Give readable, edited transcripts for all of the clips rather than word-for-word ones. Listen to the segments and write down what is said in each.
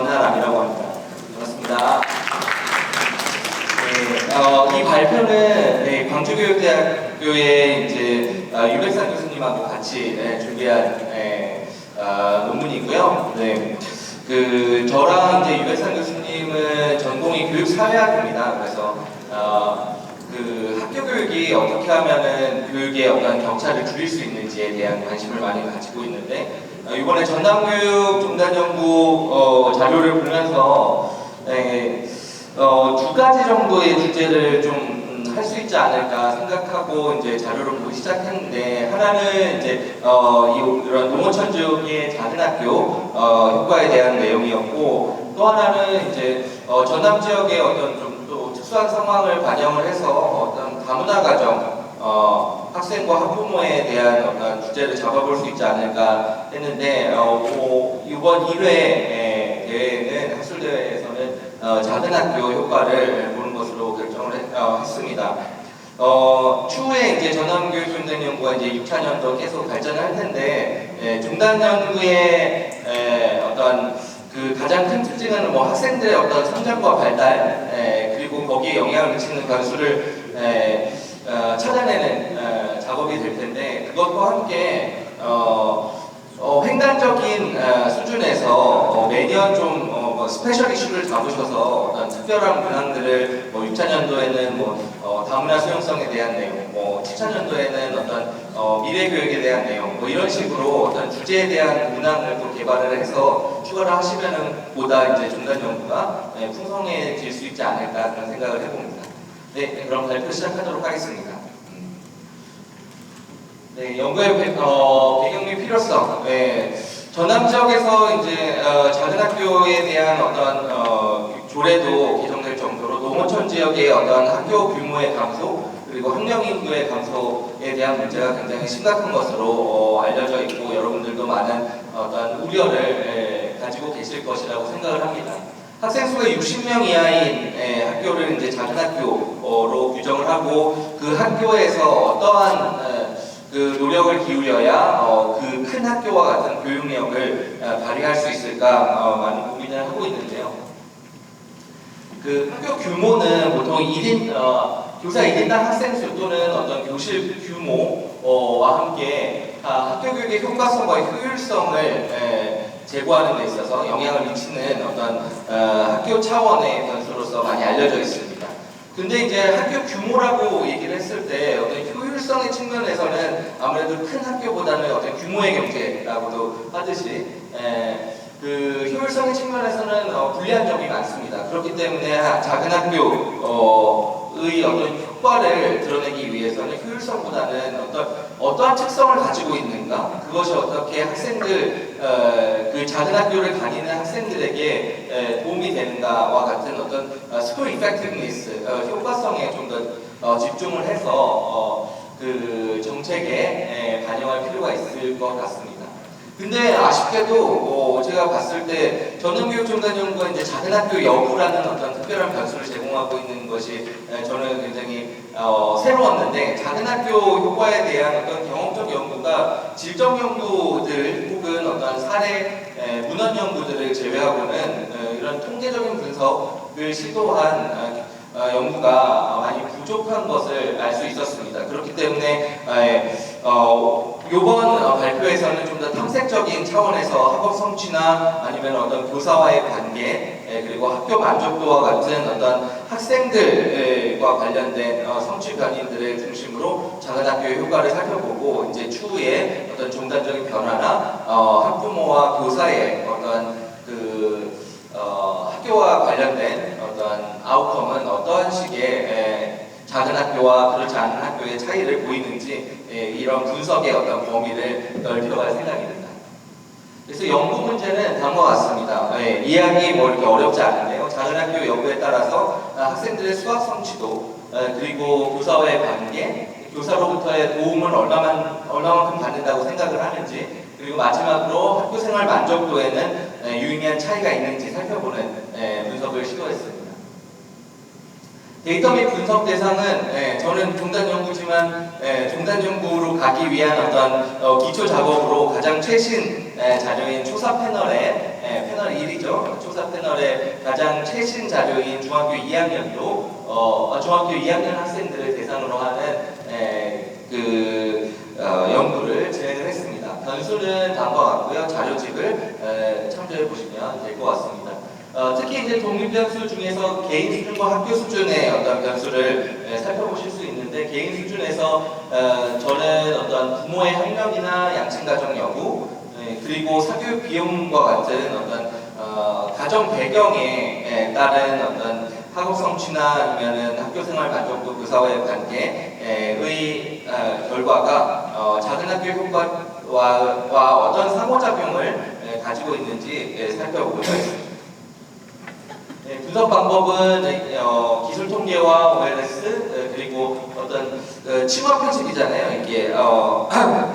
전하람이라고 합니다. 반갑습니다. 네, 이 발표는 광주교육대학교의 이제 유백산 교수님하고 같이 준비한 논문이고요. 네, 저랑 이제 유백산 교수님은 전공이 교육사회학입니다. 그래서 학교 교육이 어떻게 하면은 교육의 어떤 격차를 줄일 수 있는지에 대한 관심을 많이 가지고 있는데 이번에 전남교육 종단연구 자료를 보면서 두 가지 정도의 주제를 좀 할 수 있지 않을까 생각하고 이제 자료를 보기 시작했는데 하나는 이제 이런 농어촌지역의 작은 학교 효과에 대한 내용이었고 또 하나는 이제 전남 지역의 어떤 좀 또 특수한 상황을 반영을 해서 어떤 다문화 가정 학생과 학부모에 대한 어떤 주제를 잡아볼 수 있지 않을까 했는데 이번 1회 대회는 학술대회에서는 작은 학교 효과를 보는 것으로 결정을 했습니다. 추후에 이제 전남교육종단연구가 이제 6차년도 계속 발전을 할 텐데 종단연구의 어떤 가장 큰 특징은 뭐 학생들의 어떤 성장과 발달 그리고 거기에 영향을 미치는 변수를 찾아내는 작업이 될 텐데 그것과 함께 횡단적인 수준에서 매년 좀 스페셜 이슈를 잡으셔서 어떤 특별한 문항들을 6차년도에는 다문화 수용성에 대한 내용, 7차년도에는 어떤 미래 교육에 대한 내용, 이런 식으로 어떤 주제에 대한 문항을 또 개발을 해서 추가를 하시면은 보다 이제 종단 연구가 풍성해질 수 있지 않을까 그런 생각을 해봅니다. 네, 그럼 발표 시작하도록 하겠습니다. 네, 연구의 배경 및 필요성. 전남 지역에서 이제 작은 학교에 대한 어떤 조례도 개정될 정도로 농어촌 지역의 어떤 학교 규모의 감소 그리고 학령 인구의 감소에 대한 문제가 굉장히 심각한 것으로 알려져 있고 여러분들도 많은 어떤 우려를 가지고 계실 것이라고 생각을 합니다. 학생 수가 60명 이하인 학교를 이제 작은 학교로 규정을 하고 그 학교에서 어떠한 노력을 기울여야 큰 학교와 같은 교육력을 발휘할 수 있을까 많은 고민을 하고 있는데요. 학교 규모는 보통 1인, 교사 1인당 학생 수 또는 어떤 교실 규모와 함께 학교 교육의 효과성과 효율성을 제고하는 데 있어서 영향을 미치는 어떤 학교 차원의 변수로서 많이 알려져 있습니다. 근데 이제 학교 규모라고 얘기를 했을 때 어떤 효율성의 측면에서는 아무래도 큰 학교보다는 어떤 규모의 경제라고도 하듯이 효율성의 측면에서는 불리한 점이 많습니다. 그렇기 때문에 작은 학교의 어떤 효과를 드러내기 위해서는 효율성보다는 어떠한 특성을 가지고 있는가 그것이 어떻게 학생들 작은 학교를 다니는 학생들에게 도움이 되는가와 같은 어떤 스쿨 이펙티브니스 효과성에 좀 더 집중을 해서 정책에 반영할 필요가 있을 것 같습니다. 근데 아쉽게도 제가 봤을 때 전남교육종단연구가 이제 작은 학교 여부라는 어떤 특별한 변수를 제공하고 있는 것이 저는 굉장히 새로웠는데 작은 학교 효과에 대한 어떤 경험적 연구가 질적 연구들 혹은 어떤 사례 문헌 연구들을 제외하고는 이런 통계적인 분석을 시도한 연구가 많이 부족한 것을 알 수 있었습니다. 그렇기 때문에 이번 발표에서는 좀 더 탐색적인 차원에서 학업 성취나 아니면 어떤 교사와의 관계 그리고 학교 만족도와 같은 어떤 학생들과 관련된 성취 변인들을 중심으로 작은 학교의 효과를 살펴보고 이제 추후에 어떤 종단적인 변화나 학부모와 교사의 어떤 학교와 관련된 어떤 아웃컴은 어떠한 식의 작은 학교와 그렇지 않은 학교의 차이를 보이는지 이런 분석의 어떤 범위를 넓혀갈 생각입니다. 그래서 연구 문제는 다음과 같습니다. 이해하기 이렇게 어렵지 않은데요. 작은 학교 연구에 따라서 학생들의 수학 성취도 그리고 교사와의 관계, 교사로부터의 도움을 얼마만큼 받는다고 생각을 하는지 그리고 마지막으로 학교생활 만족도에는 유의미한 차이가 있는지 살펴보는 분석을 시도했습니다. 데이터 및 분석 대상은 저는 종단 연구지만 종단 연구로 가기 위한 어떤 기초 작업으로 가장 최신 자료인 초사 패널의 패널 1이죠. 초사 패널의 가장 최신 자료인 중학교 2학년도 중학교 2학년 학생들을 대상으로 하는 연구를 진행을 했습니다. 변수는 다음과 같고요. 자료집을 참조해 보시면 될 것 같습니다. 특히 이제 독립 변수 중에서 개인 수준과 학교 수준의 어떤 변수를 살펴보실 수 있는데, 개인 수준에서 저는 어떤 부모의 학력이나 양친 가정 여부, 그리고 사교육 비용과 같은 어떤 가정 배경에 따른 어떤 학업 성취나 아니면은 학교 생활 만족도, 교사와의 관계의 결과가 작은 학교 효과와 어떤 상호작용을 가지고 있는지 살펴보고자 했습니다. 분석 방법은 기술 통계와 OLS 그리고 어떤 층화 표식이잖아요. 이게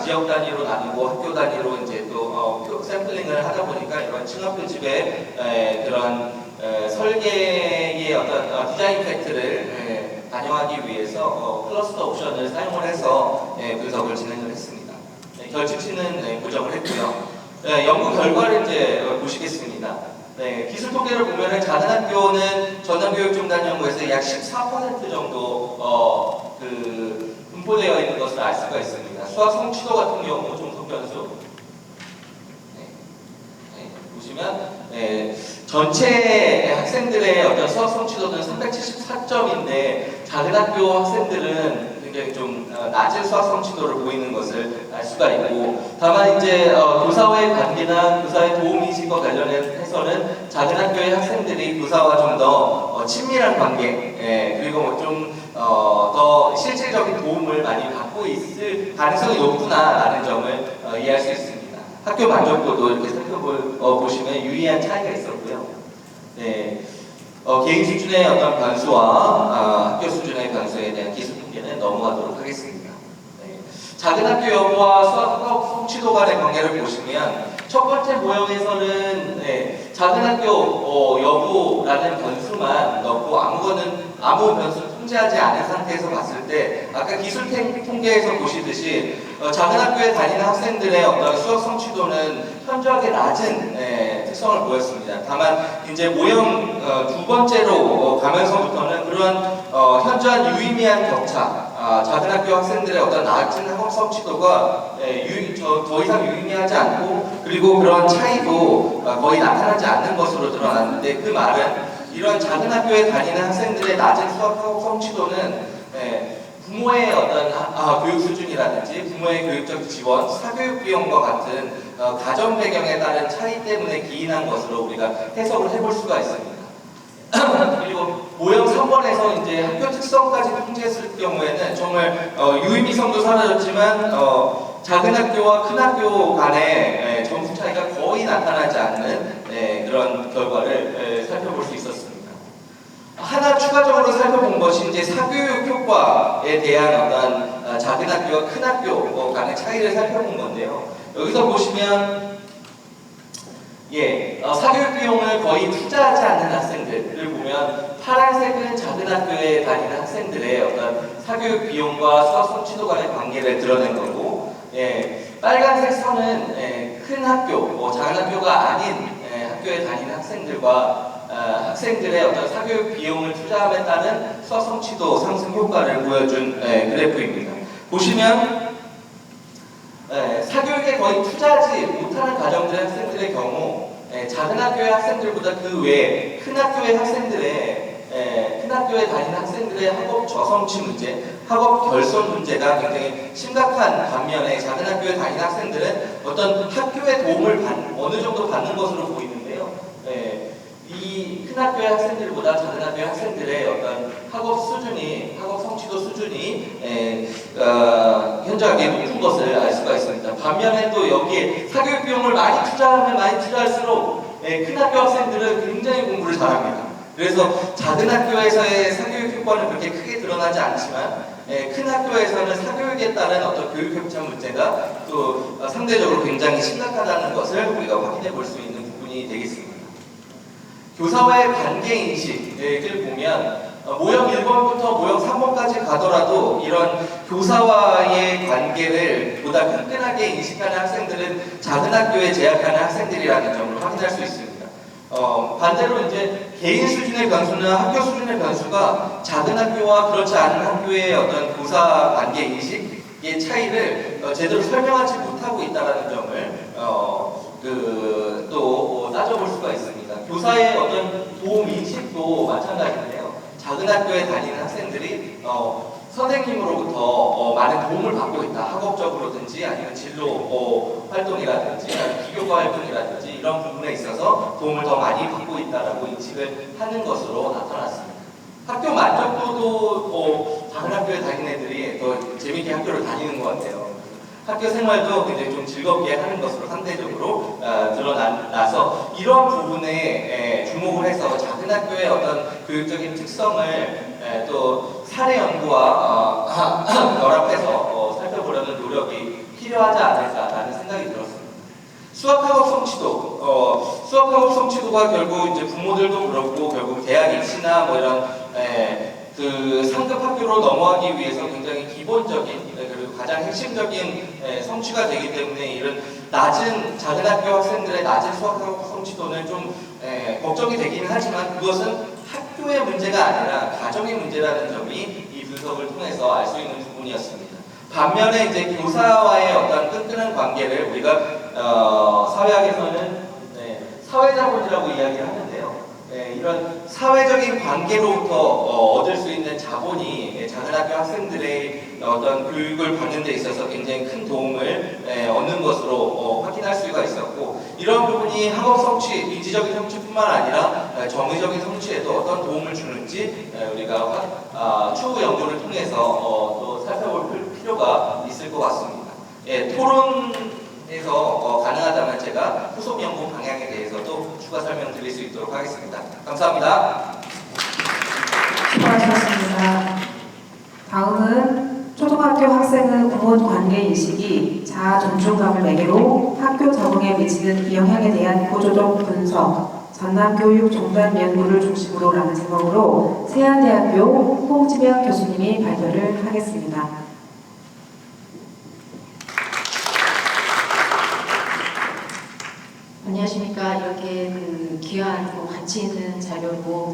지역 단위로 나누고 학교 단위로 이제 또 샘플링을 하다 보니까 이런 층화 표집의 그런 설계의 어떤 디자인 팩트를 반영하기 위해서 클러스터 옵션을 사용을 해서 분석을 진행을 했습니다. 결집치는 고정을 했고요. 연구 결과를 이제 보시겠습니다. 기술 통계를 보면은 작은 학교는 전남교육종단연구에서 약 14% 정도 분포되어 있는 것을 알 수가 있습니다. 수학 성취도 같은 경우 종속 변수 보시면 전체 학생들의 어떤 수학 성취도는 374점인데 작은 학교 학생들은 굉장히 좀 낮은 수학 성취도를 보이는 것을 알 수가 있고, 다만 이제 교사와의 관계나 교사의 도움 인식과 관련해서는 작은 학교의 학생들이 교사와 좀 더 친밀한 관계, 그리고 좀 더 실질적인 도움을 많이 받고 있을 가능성이 높구나라는 점을 이해할 수 있습니다. 학교 만족도도 이렇게 살펴보시면 유의한 차이가 있었고요. 개인 수준의 어떤 변수와 학교 수준의 변수에 대한 기술 통계는 넘어가도록 하겠습니다. 작은 학교 여부와 수학 성취도 간의 관계를 보시면 첫 번째 모형에서는 작은 학교 여부라는 변수만 넣고 아무 변수 통제하지 않은 상태에서 봤을 때, 아까 기술 통계에서 보시듯이 작은 학교에 다니는 학생들의 어떤 수학 성취도는 현저하게 낮은 특성을 보였습니다. 다만 이제 모형 두 번째로 가면서부터는 그런 현저한 유의미한 격차, 작은 학교 학생들의 어떤 낮은 학업 성취도가 더 이상 유의미하지 않고, 그리고 그런 차이도 거의 나타나지 않는 것으로 드러났는데, 그 말은 이런 작은 학교에 다니는 학생들의 낮은 수학 학업 성취도는 부모의 어떤 교육 수준이라든지 부모의 교육적 지원, 사교육 비용과 같은 가정 배경에 따른 차이 때문에 기인한 것으로 우리가 해석을 해볼 수가 있습니다. 그리고 모형 3번에서 이제 학교 특성까지 통제했을 경우에는 정말 유의미성도 사라졌지만 작은 학교와 큰 학교 간의 점수 차이가 거의 나타나지 않는 그런 결과를 살펴볼 수 있었습니다. 하나 추가적으로 살펴본 것이 이제 사교육 효과에 대한 어떤 작은 학교와 큰 학교 간의 차이를 살펴본 건데요. 여기서 보시면 사교육 비용을 거의 투자하지 않는 학생들을 보면, 파란색은 작은 학교에 다니는 학생들의 어떤 사교육 비용과 수학 성취도 간의 관계를 드러낸 거고, 빨간색 선은 큰 학교, 작은 학교가 아닌 학교에 다니는 학생들과 학생들의 어떤 사교육 비용을 투자함에 따른 수학 성취도 상승 효과를 보여준 그래프입니다. 보시면 사교육에 거의 투자하지 못하는 가정들의 학생들의 경우 작은 학교의 학생들보다 그 외에 큰 학교의 큰 학교에 다니는 학생들의 학업 저성취 문제, 학업 결손 문제가 굉장히 심각한 반면에 작은 학교에 다니는 학생들은 어떤 학교의 도움을 어느 정도 받는 것으로 보이는데요. 이 큰 학교의 학생들보다 작은 학교의 학생들의 어떤 학업 성취도 수준이 현저하게 높은 것을 알 수가 있습니다. 반면에 또 여기에 사교육 비용을 많이 투자할수록 큰 학교 학생들은 굉장히 공부를 잘합니다. 그래서 작은 학교에서의 사교육 효과는 그렇게 크게 드러나지 않지만 큰 학교에서는 사교육에 따른 어떤 교육 격차 문제가 또 상대적으로 굉장히 심각하다는 것을 우리가 확인해 볼 수 있는 부분이 되겠습니다. 교사와의 관계 인식을 보면 모형 1번부터 모형 3번까지 가더라도 이런 교사와의 관계를 보다 끈끈하게 인식하는 학생들은 작은 학교에 재학하는 학생들이라는 점을 확인할 수 있습니다. 반대로 이제 개인 수준의 변수나 학교 수준의 변수가 작은 학교와 그렇지 않은 학교의 어떤 교사 관계 인식의 차이를 제대로 설명하지 못하고 있다는 점을 또 따져볼 수가 있습니다. 교사의 어떤 도움 인식도 마찬가지인데요. 작은 학교에 다니는 학생들이 선생님으로부터 많은 도움을 받고 있다. 학업적으로든지 아니면 진로 활동이라든지 기교과 활동이라든지 이런 부분에 있어서 도움을 더 많이 받고 있다라고 인식을 하는 것으로 나타났습니다. 학교 만족도도 작은 학교에 다니는 애들이 더 재밌게 학교를 다니는 것 같아요. 학교 생활도 굉장히 좀 즐겁게 하는 것으로 상대적으로 드러나서 이러한 부분에 주목을 해서 작은 학교의 어떤 교육적인 특성을 또 사례 연구와 결합해서 살펴보려는 노력이 필요하지 않을까라는 생각이 들었습니다. 수학학업 성취도가 결국 이제 부모들도 그렇고 결국 대학 입시나 뭐 이런 그 상급 학교로 넘어가기 위해서 굉장히 기본적인 그리고 가장 핵심적인 성취가 되기 때문에 이런 낮은 작은 학교 학생들의 낮은 수학학업 성취도는 좀 걱정이 되기는 하지만 그것은 학교의 문제가 아니라 가정의 문제라는 점이 이 분석을 통해서 알 수 있는 부분이었습니다. 반면에 이제 교사와의 어떤 끈끈한 관계를 우리가 사회학에서는 사회자본이라고 이야기를 하는데요. 이런 사회적인 관계로부터 얻을 수 있는 자본이 작은 학교 학생들의 어떤 교육을 받는 데 있어서 굉장히 큰 도움을 얻는 것으로 확인할 수가 있었고 이런 부분이 학업 성취, 인지적인 성취뿐만 아니라 정의적인 성취에도 어떤 도움을 주는지 우리가 추후 연구를 통해서 또 살펴볼 필요가 있을 것 같습니다. 토론에서 가능하다면 제가 후속 연구 방향에 대해서도 추가 설명드릴 수 있도록 하겠습니다. 감사합니다. 수고하셨습니다. 다음은 초등학교 학생의 부모 관계 인식이 자아 존중감을 매개로 학교 적응에 미치는 영향에 대한 구조적 분석, 전남교육 종단 연구를 중심으로 라는 제목으로 세안대학교 홍지명 교수님이 발표를 하겠습니다. 안녕하십니까. 이렇게 귀한 가치 있는 자료고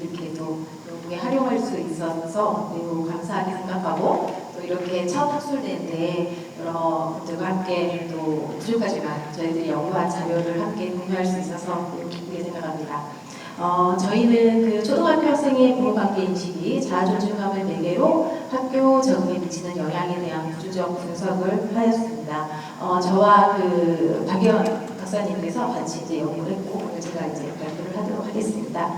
이렇게 또 여기에 활용할 수 있어서 매우 감사하게 생각하고 또 이렇게 첫 학술대인데 여러분들과 함께 또 부족하지만 저희들이 연구한 자료를 함께 공유할 수 있어서 매우 기쁘게 생각합니다. 저희는 초등학교 학생의 부모관계 인식이 자아존중감을 매개로 학교 적응에 미치는 영향에 대한 구조적 분석을 하였습니다. 저와 박연 박사님께서 같이 이제 연구를 했고 오늘 제가 이제 발표를 하도록 하겠습니다.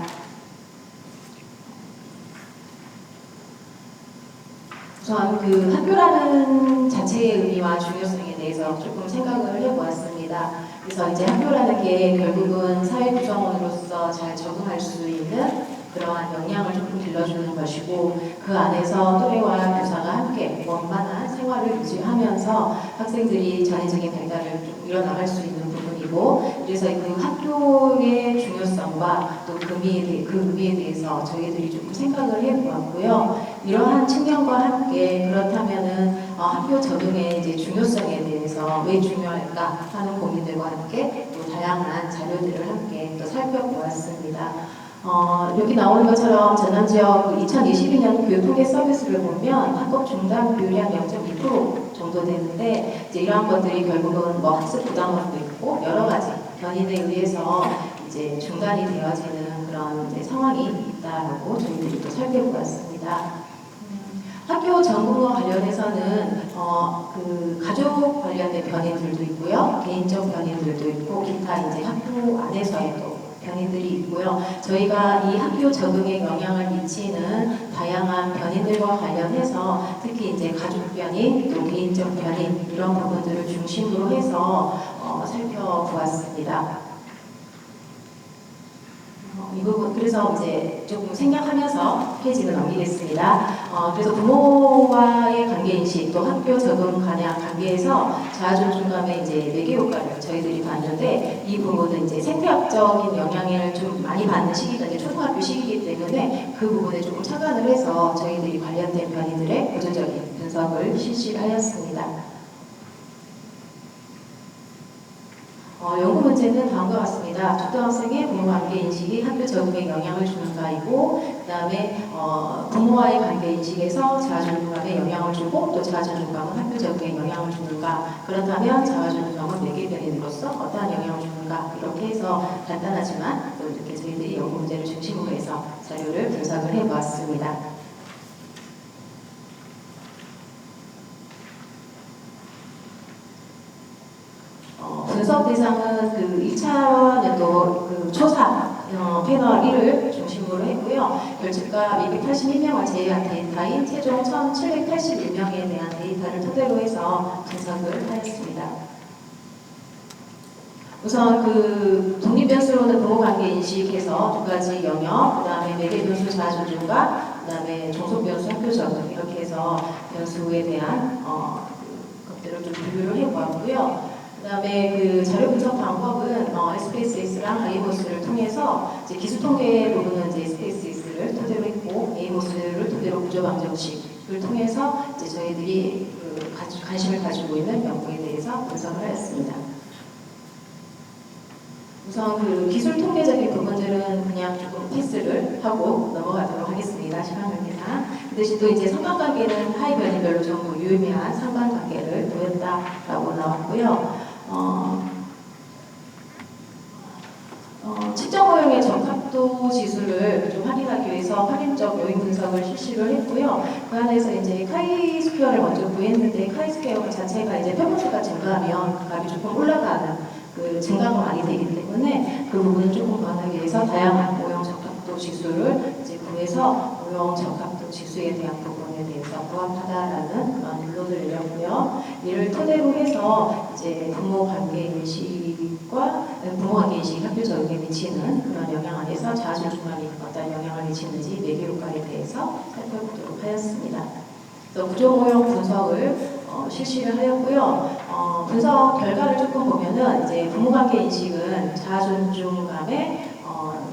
우선 학교라는 자체의 의미와 중요성에 대해서 조금 생각을 해보았습니다. 그래서 이제 학교라는 게 결국은 사회 구성원으로서 잘 적응할 수 있는 그러한 역량을 조금 길러주는 것이고 그 안에서 또래와 교사가 함께 원만한 생활을 유지하면서 학생들이 전인적인 발달을 좀 이뤄나갈 수 있는 부분이고 그래서 그 학교의 중요성과 또 그 의미에 대해서 저희들이 조금 생각을 해보았고요. 이러한 측면과 함께 그렇다면은 학교 적응의 이제 중요성에 대해서 왜 중요할까 하는 고민들과 함께 또 다양한 자료들을 함께 또 살펴보았습니다. 여기 나오는 것처럼 전남지역 2022년 교육통계 서비스를 보면 학급 중단 교육량 0.2% 정도 되는데 이제 이러한 것들이 결국은 학습 부담원도 있고 여러 가지 변인에 의해서 이제 중단이 되어지는 그런 이제 상황이 있다라고 저희들이 또 살펴보았습니다. 학교 적응과 관련해서는 가족 관련된 변인들도 있고요, 개인적 변인들도 있고 기타 이제 학교 안에서의 변인들이 있고요. 저희가 이 학교 적응에 영향을 미치는 다양한 변인들과 관련해서 특히 이제 가족 변인, 또 개인적 변인 이런 부분들을 중심으로 해서 살펴보았습니다. 이 부분 그래서 이제 조금 생략하면서 페이지를 넘기겠습니다. 그래서 부모와의 관계 인식 또 학교 적응 관계에서 자아존중감의 이제 매개 효과를 저희들이 봤는데 이 부분은 이제 생태학적인 영향을 좀 많이 받는 시기가 이제 초등학교 시기이기 때문에 그 부분에 조금 착안을 해서 저희들이 관련된 변이들의 구조적인 분석을 실시하였습니다. 연구 문제는 다음과 같습니다. 초등학생의 부모 관계 인식이 학교 적응에 영향을 주는가이고, 그 다음에 부모와의 관계 인식에서 자아존중감에 영향을 주고, 또 자아존중감은 학교 적응에 영향을 주는가? 그렇다면 자아존중감은 매개 변인으로서 어떠한 영향을 주는가? 이렇게 해서 간단하지만 또 이렇게 저희들이 연구 문제를 중심으로 해서 자료를 분석을 해보았습니다. 분석 대상은 그 1차 연도 그 초사 패널 1을 중심으로 했고요. 결집가 281명을 제외한 데이터인 최종 1781명에 대한 데이터를 토대로 해서 분석을 하였습니다. 우선 그 독립변수로는 부모관계 인식에서 두 가지 영역, 그 다음에 매개변수 자아존중과, 그 다음에 종속변수 학교 적응 이렇게 해서 변수에 대한 것들을 좀 비교를 해보았고요. 그 다음에 그 자료 분석 방법은 SPSS랑 아이모스를 통해서 이제 기술 통계 부분은 이제 SPSS를 토대로 했고 아이모스를 토대로 구조 방정식을 통해서 이제 저희들이 그 관심을 가지고 있는 연구에 대해서 분석을 하였습니다. 우선 그 기술 통계적인 부분들은 그냥 조금 패스를 하고 넘어가도록 하겠습니다. 시간 관계상. 그 대신 또 이제 상관관계는 하위 변이별로 전부 유의미한 상관관계를 보였다라고 나왔고요. 측정 모형의 적합도 지수를 좀 확인하기 위해서 확인적 요인 분석을 실시를 했고요. 그 안에서 이제 카이 스퀘어를 먼저 구했는데 카이 스퀘어 자체가 이제 평균수가 증가하면 그 값이 조금 올라가는 그 증가가 많이 되기 때문에 그 부분을 조금 보완하기 위해서 다양한 모형 적합도 지수를 이제 구해서 모형 적합도 지수에 대한 부분에 대해서 부합하다라는 그런 결론을 내렸고요. 이를 토대로 해서 이제 부모 관계 인식과 부모 관계 인식이 학교 적응에 미치는 그런 영향 안에서 자아존중감이 어떤 영향을 미치는지 매개 효과에 대해서 살펴보도록 하였습니다. 그래서 구조 모형 분석을 실시를 하였고요. 분석 결과를 조금 보면은 이제 부모 관계 인식은 자아존중감에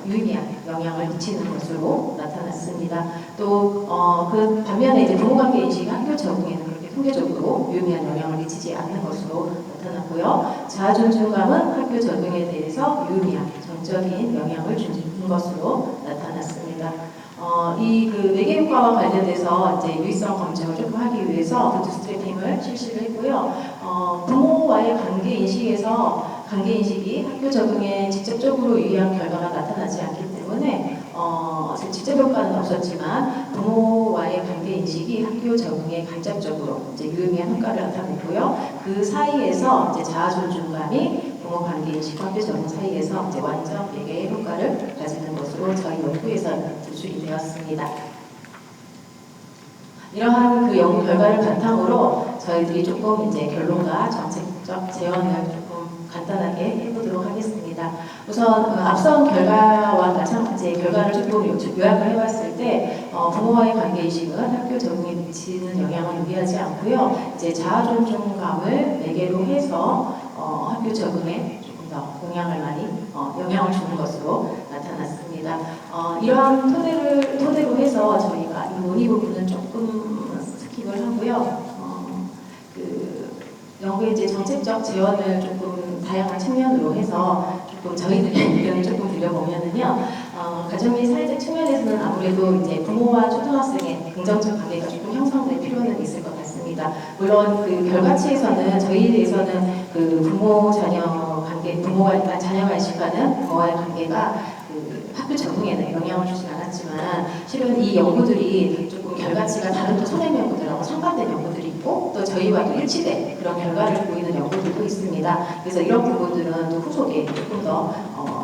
유의미한 영향을 미치는 것으로 나타났습니다. 또 그 반면에 이제 부모 관계 인식이 학교 적응에는 그렇게 통계적으로 유의미한 영향을 미치지 않는 것으로 나타났고요. 자아존중감은 학교 적응에 대해서 유의미한 정적인 영향을 주는 것으로 나타났습니다. 이 그 매개 효과와 관련돼서 이제 유의성 검증을 조금 하기 위해서 부트스트래핑을 실시를 했고요. 부모와의 관계 인식에서 관계 인식이 학교 적응에 직접적으로 유의한 결과가 나타나지 않기 때문에 직접 효과는 없었지만 부모와의 관계 인식이 학교 적응에 간접적으로 이제 유의미한 효과를 나타냈고요. 그 사이에서 이제 자아존중감이 부모 관계 인식과 학교 적응 사이에서 이제 완전 매개의 효과를 가지는 것으로 저희 연구에서 도출이 되었습니다. 이러한 그 연구 결과를 바탕으로 저희들이 조금 이제 결론과 정책적 제언을 조금 간단하게 해보도록 하겠습니다. 우선 앞선 결과와 마찬가지 결과를 조금 요약을 해봤을 때 부모와의 관계인식은 학교 적응에 미치는 영향을 유의하지 않고요. 이제 자아존중감을 매개로 해서 학교 적응에 조금 더 영향을 주는 것으로 나타났습니다. 이러한 토대로 해서 저희가 이 논의 부분은 조금 스킵을 하고요. 연구의 이제 정책적 제언을 조금 다양한 측면으로 해서 조금 저희들의 의견을 조금 드려보면은요. 가정 및 사회적 측면에서는 아무래도 이제 부모와 초등학생의 긍정적 관계가 조금 형성될 필요는 있을 것 같습니다. 물론 그 결과치에서는 저희에서는 그 부모 자녀 관계, 부모가 일단 자녀가 인식하는 부모와의 관계가 그 학교 적응에는 영향을 주진 않았지만 실은 이 연구들이 조금 결과치가 다른 또 선행 연구들하고 상반된 연구들이 있고 또 저희와도 일치된 그런 결과를 보이는 연구들도 있습니다. 그래서 이런 부분들은 또 후속에 조금 더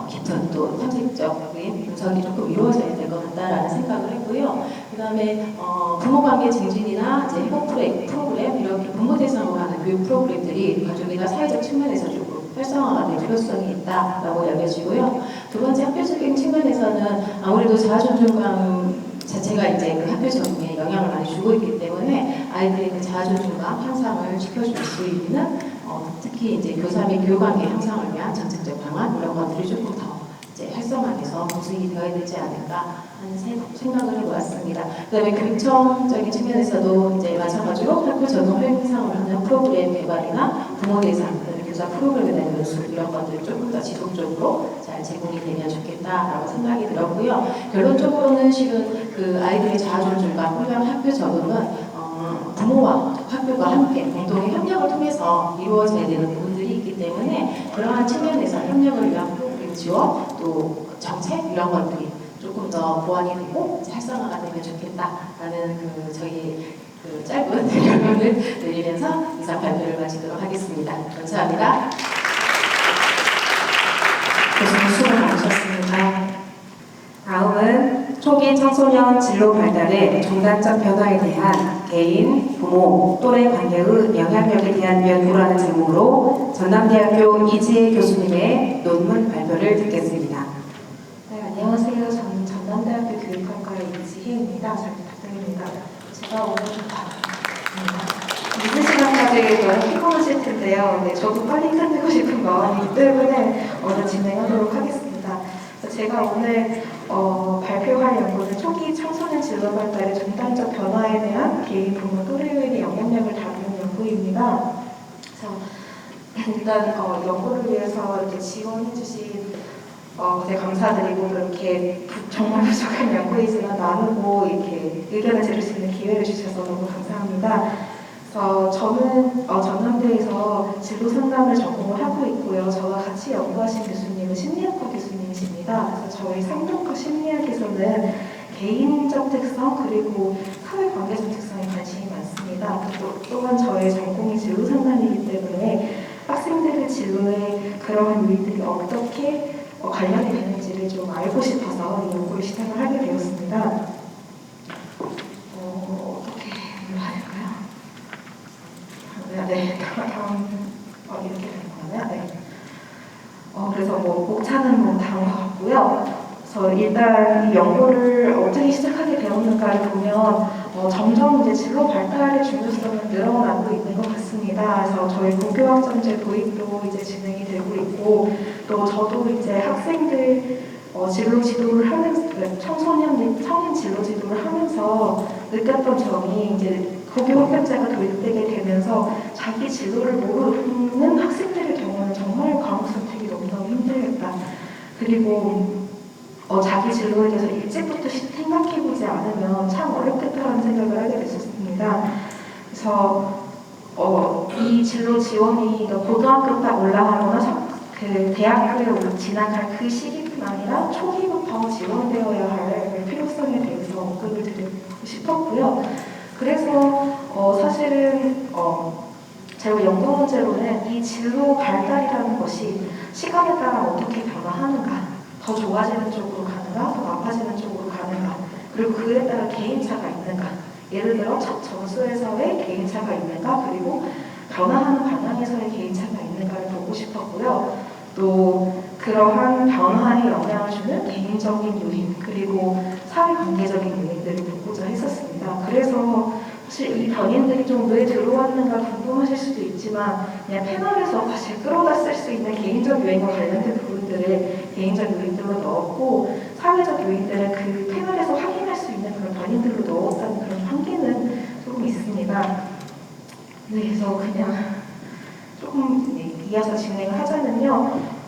깊은 또 탐색적인 분석이 조금 이루어져야 될 것 같다라는 생각을 했고요. 그 다음에 부모관계 증진이나 이제 회복 프로그램 이렇게 부모 대상으로 하는 교육 프로그램들이 가족이나 사회적 측면에서 조금 활성화가 될 필요성이 있다라고 여겨지고요. 두 번째 학교적인 측면에서는 아무래도 자아존중감 자체가 이제 그 학교 적응에 영향을 많이 주고 있기 때문에 아이들의 그 자아존중감 향상을 시켜줄 수 있는 특히 이제 교사 및 교육관계 향상을 위한 정책적 방안 이런 것들이 조금 더 이제 활성화돼서 보완이 되어야 되지 않을까 하는 생각을 해보았습니다. 그다음에 교육청적인 측면에서도 이제 마찬가지로 학교 적응 활성을 하는 프로그램 개발이나 부모 대상, 교사 프로그램에 대한 연수 이런 것들이 조금 더 지속적으로 잘 제공이 되면 좋겠다라고 생각이 들었고요. 결론적으로는 실은 그 아이들의 자아존중과 훌륭한 학교 적응은 부모와 학교가 함께 공동의 협력을 통해서 이루어져야 되는 부분들이 있기 때문에 그러한 측면에서 협력을 위한 프로그램 지원 또 정책 이런 것들이 조금 더 보완이 되고 활성화가 되면 좋겠다라는 그 저희 그 짧은 결론을 내리면서 이상 발표를 마치도록 하겠습니다. 감사합니다. 교수님 수고 많으셨습니다. 다음은 초기 청소년 진로 발달의 중단적 변화에 대한 개인, 부모, 또래 관계의 영향력에 대한 연구라는 제목으로 전남대학교 이지혜 교수님의 논문 발표를 듣겠습니다. 네, 안녕하세요. 저는 전남대학교 교육학과의 이지혜입니다. 잘 부탁드립니다. 제가 오늘 늦은 시간까지 너무 피곤하실 텐데요. 네, 저도 빨리 끝내고 싶은 마음이기 때문에 오늘 진행하도록 하겠습니다. 제가 오늘 발표할 연구는 초기 청소년 진로 발달의 중단적 변화에 대한 개인, 부모, 또래의 영향력을 다루는 연구입니다. 그래서 일단 연구를 위해서 이렇게 지원해주신 되게 감사드리고 이렇게 정말 부족한 연구이지만 나누고 이렇게 의견을 들을 수 있는 기회를 주셔서 너무 감사합니다. 그래서 저는 전남대에서 진로 상담을 전공을 하고 있고요. 저와 같이 연구하신 교수님은 심리학과 교수님이십니다. 그래서 저희 상담과 심리학에서는 개인적 특성 그리고 사회관계적 특성에 관심이 많습니다. 또한 저의 전공이 진로 상담이기 때문에 학생들의 진로에 그러한 요인들이 어떻게 관련이 되는지를 좀 알고 싶어서 이 연구를 시작을 하게 되었습니다. 어떻게 해야 될까요? 네, 다음 이렇게 되는 거네요. 네. 그래서 목차는 다음과 같고요. 그래서 일단 이 연구를 어떻게 시작하게 되었는가를 보면 점점 이제 진로 발달의 중요성은 늘어나고 있는 것 같습니다. 그래서 저희 고교학점제 도입도 이제 진행이 되고 있고 또 저도 이제 학생들 진로 지도를 하는 청소년 및 청년 진로 지도를 하면서 느꼈던 점이 이제 고교학점제가 도입되게 되면서 자기 진로를 모르는 학생들의 경우는 정말 과목 선택이 너무너무 힘들겠다. 그리고 자기 진로에 대해서 일찍부터 생각해보지 않으면 참 어렵겠다라는 생각을 하게 됐었습니다. 그래서 이 진로 지원이 고등학교 딱 올라가거나 그 대학교에 진학할 그 시기뿐 아니라 초기부터 지원되어야 할 필요성에 대해서 언급을 드리고 싶었고요. 그래서 사실은 제가 연구 문제로는 이 진로 발달이라는 것이 시간에 따라 어떻게 변화하는가, 더 좋아지는 쪽으로 가는가, 더 나빠지는 쪽으로 가는가, 그리고 그에 따라 개인차가 있는가, 예를 들어 첫 점수에서의 개인차가 있는가, 그리고 변화하는 방향에서의 개인차가 있는가를 보고 싶었고요. 또 그러한 변화에 영향을 주는 개인적인 요인, 그리고 사회관계적인 요인들을 보고자 했었습니다. 그래서 사실 이 변인들이 좀 왜 들어왔는가 궁금하실 수도 있지만 그냥 패널에서 사실 끌어다 쓸 수 있는 개인적 요인과 관련된 부분들을 개인적 요인들로 넣었고 사회적 요인들은 그 패널에서 확인할 수 있는 그런 변인들로 넣었다는 그런 한계는 조금 있습니다. 네, 그래서 그냥 조금 이어서 진행을 하자면요.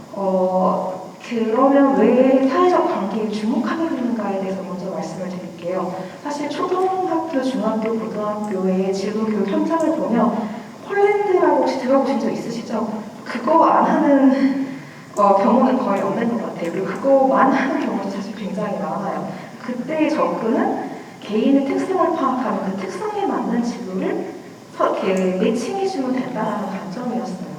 그러면 왜 사회적 관계에 주목하게 되는가에 대해서 먼저 말씀을 드릴게요. 사실 초등학교, 중학교, 고등학교의 진로교육 현장을 보면 폴란드라고 혹시 들어보신 적 있으시죠? 그거 안 하는 경우는 거의 없는 것 같아요. 그리고 그거만 하는 경우도 사실 굉장히 많아요. 그때의 접근은 개인의 특성을 파악하면 그 특성에 맞는 진로를 이렇게 매칭해주면 된다는 관점이었어요.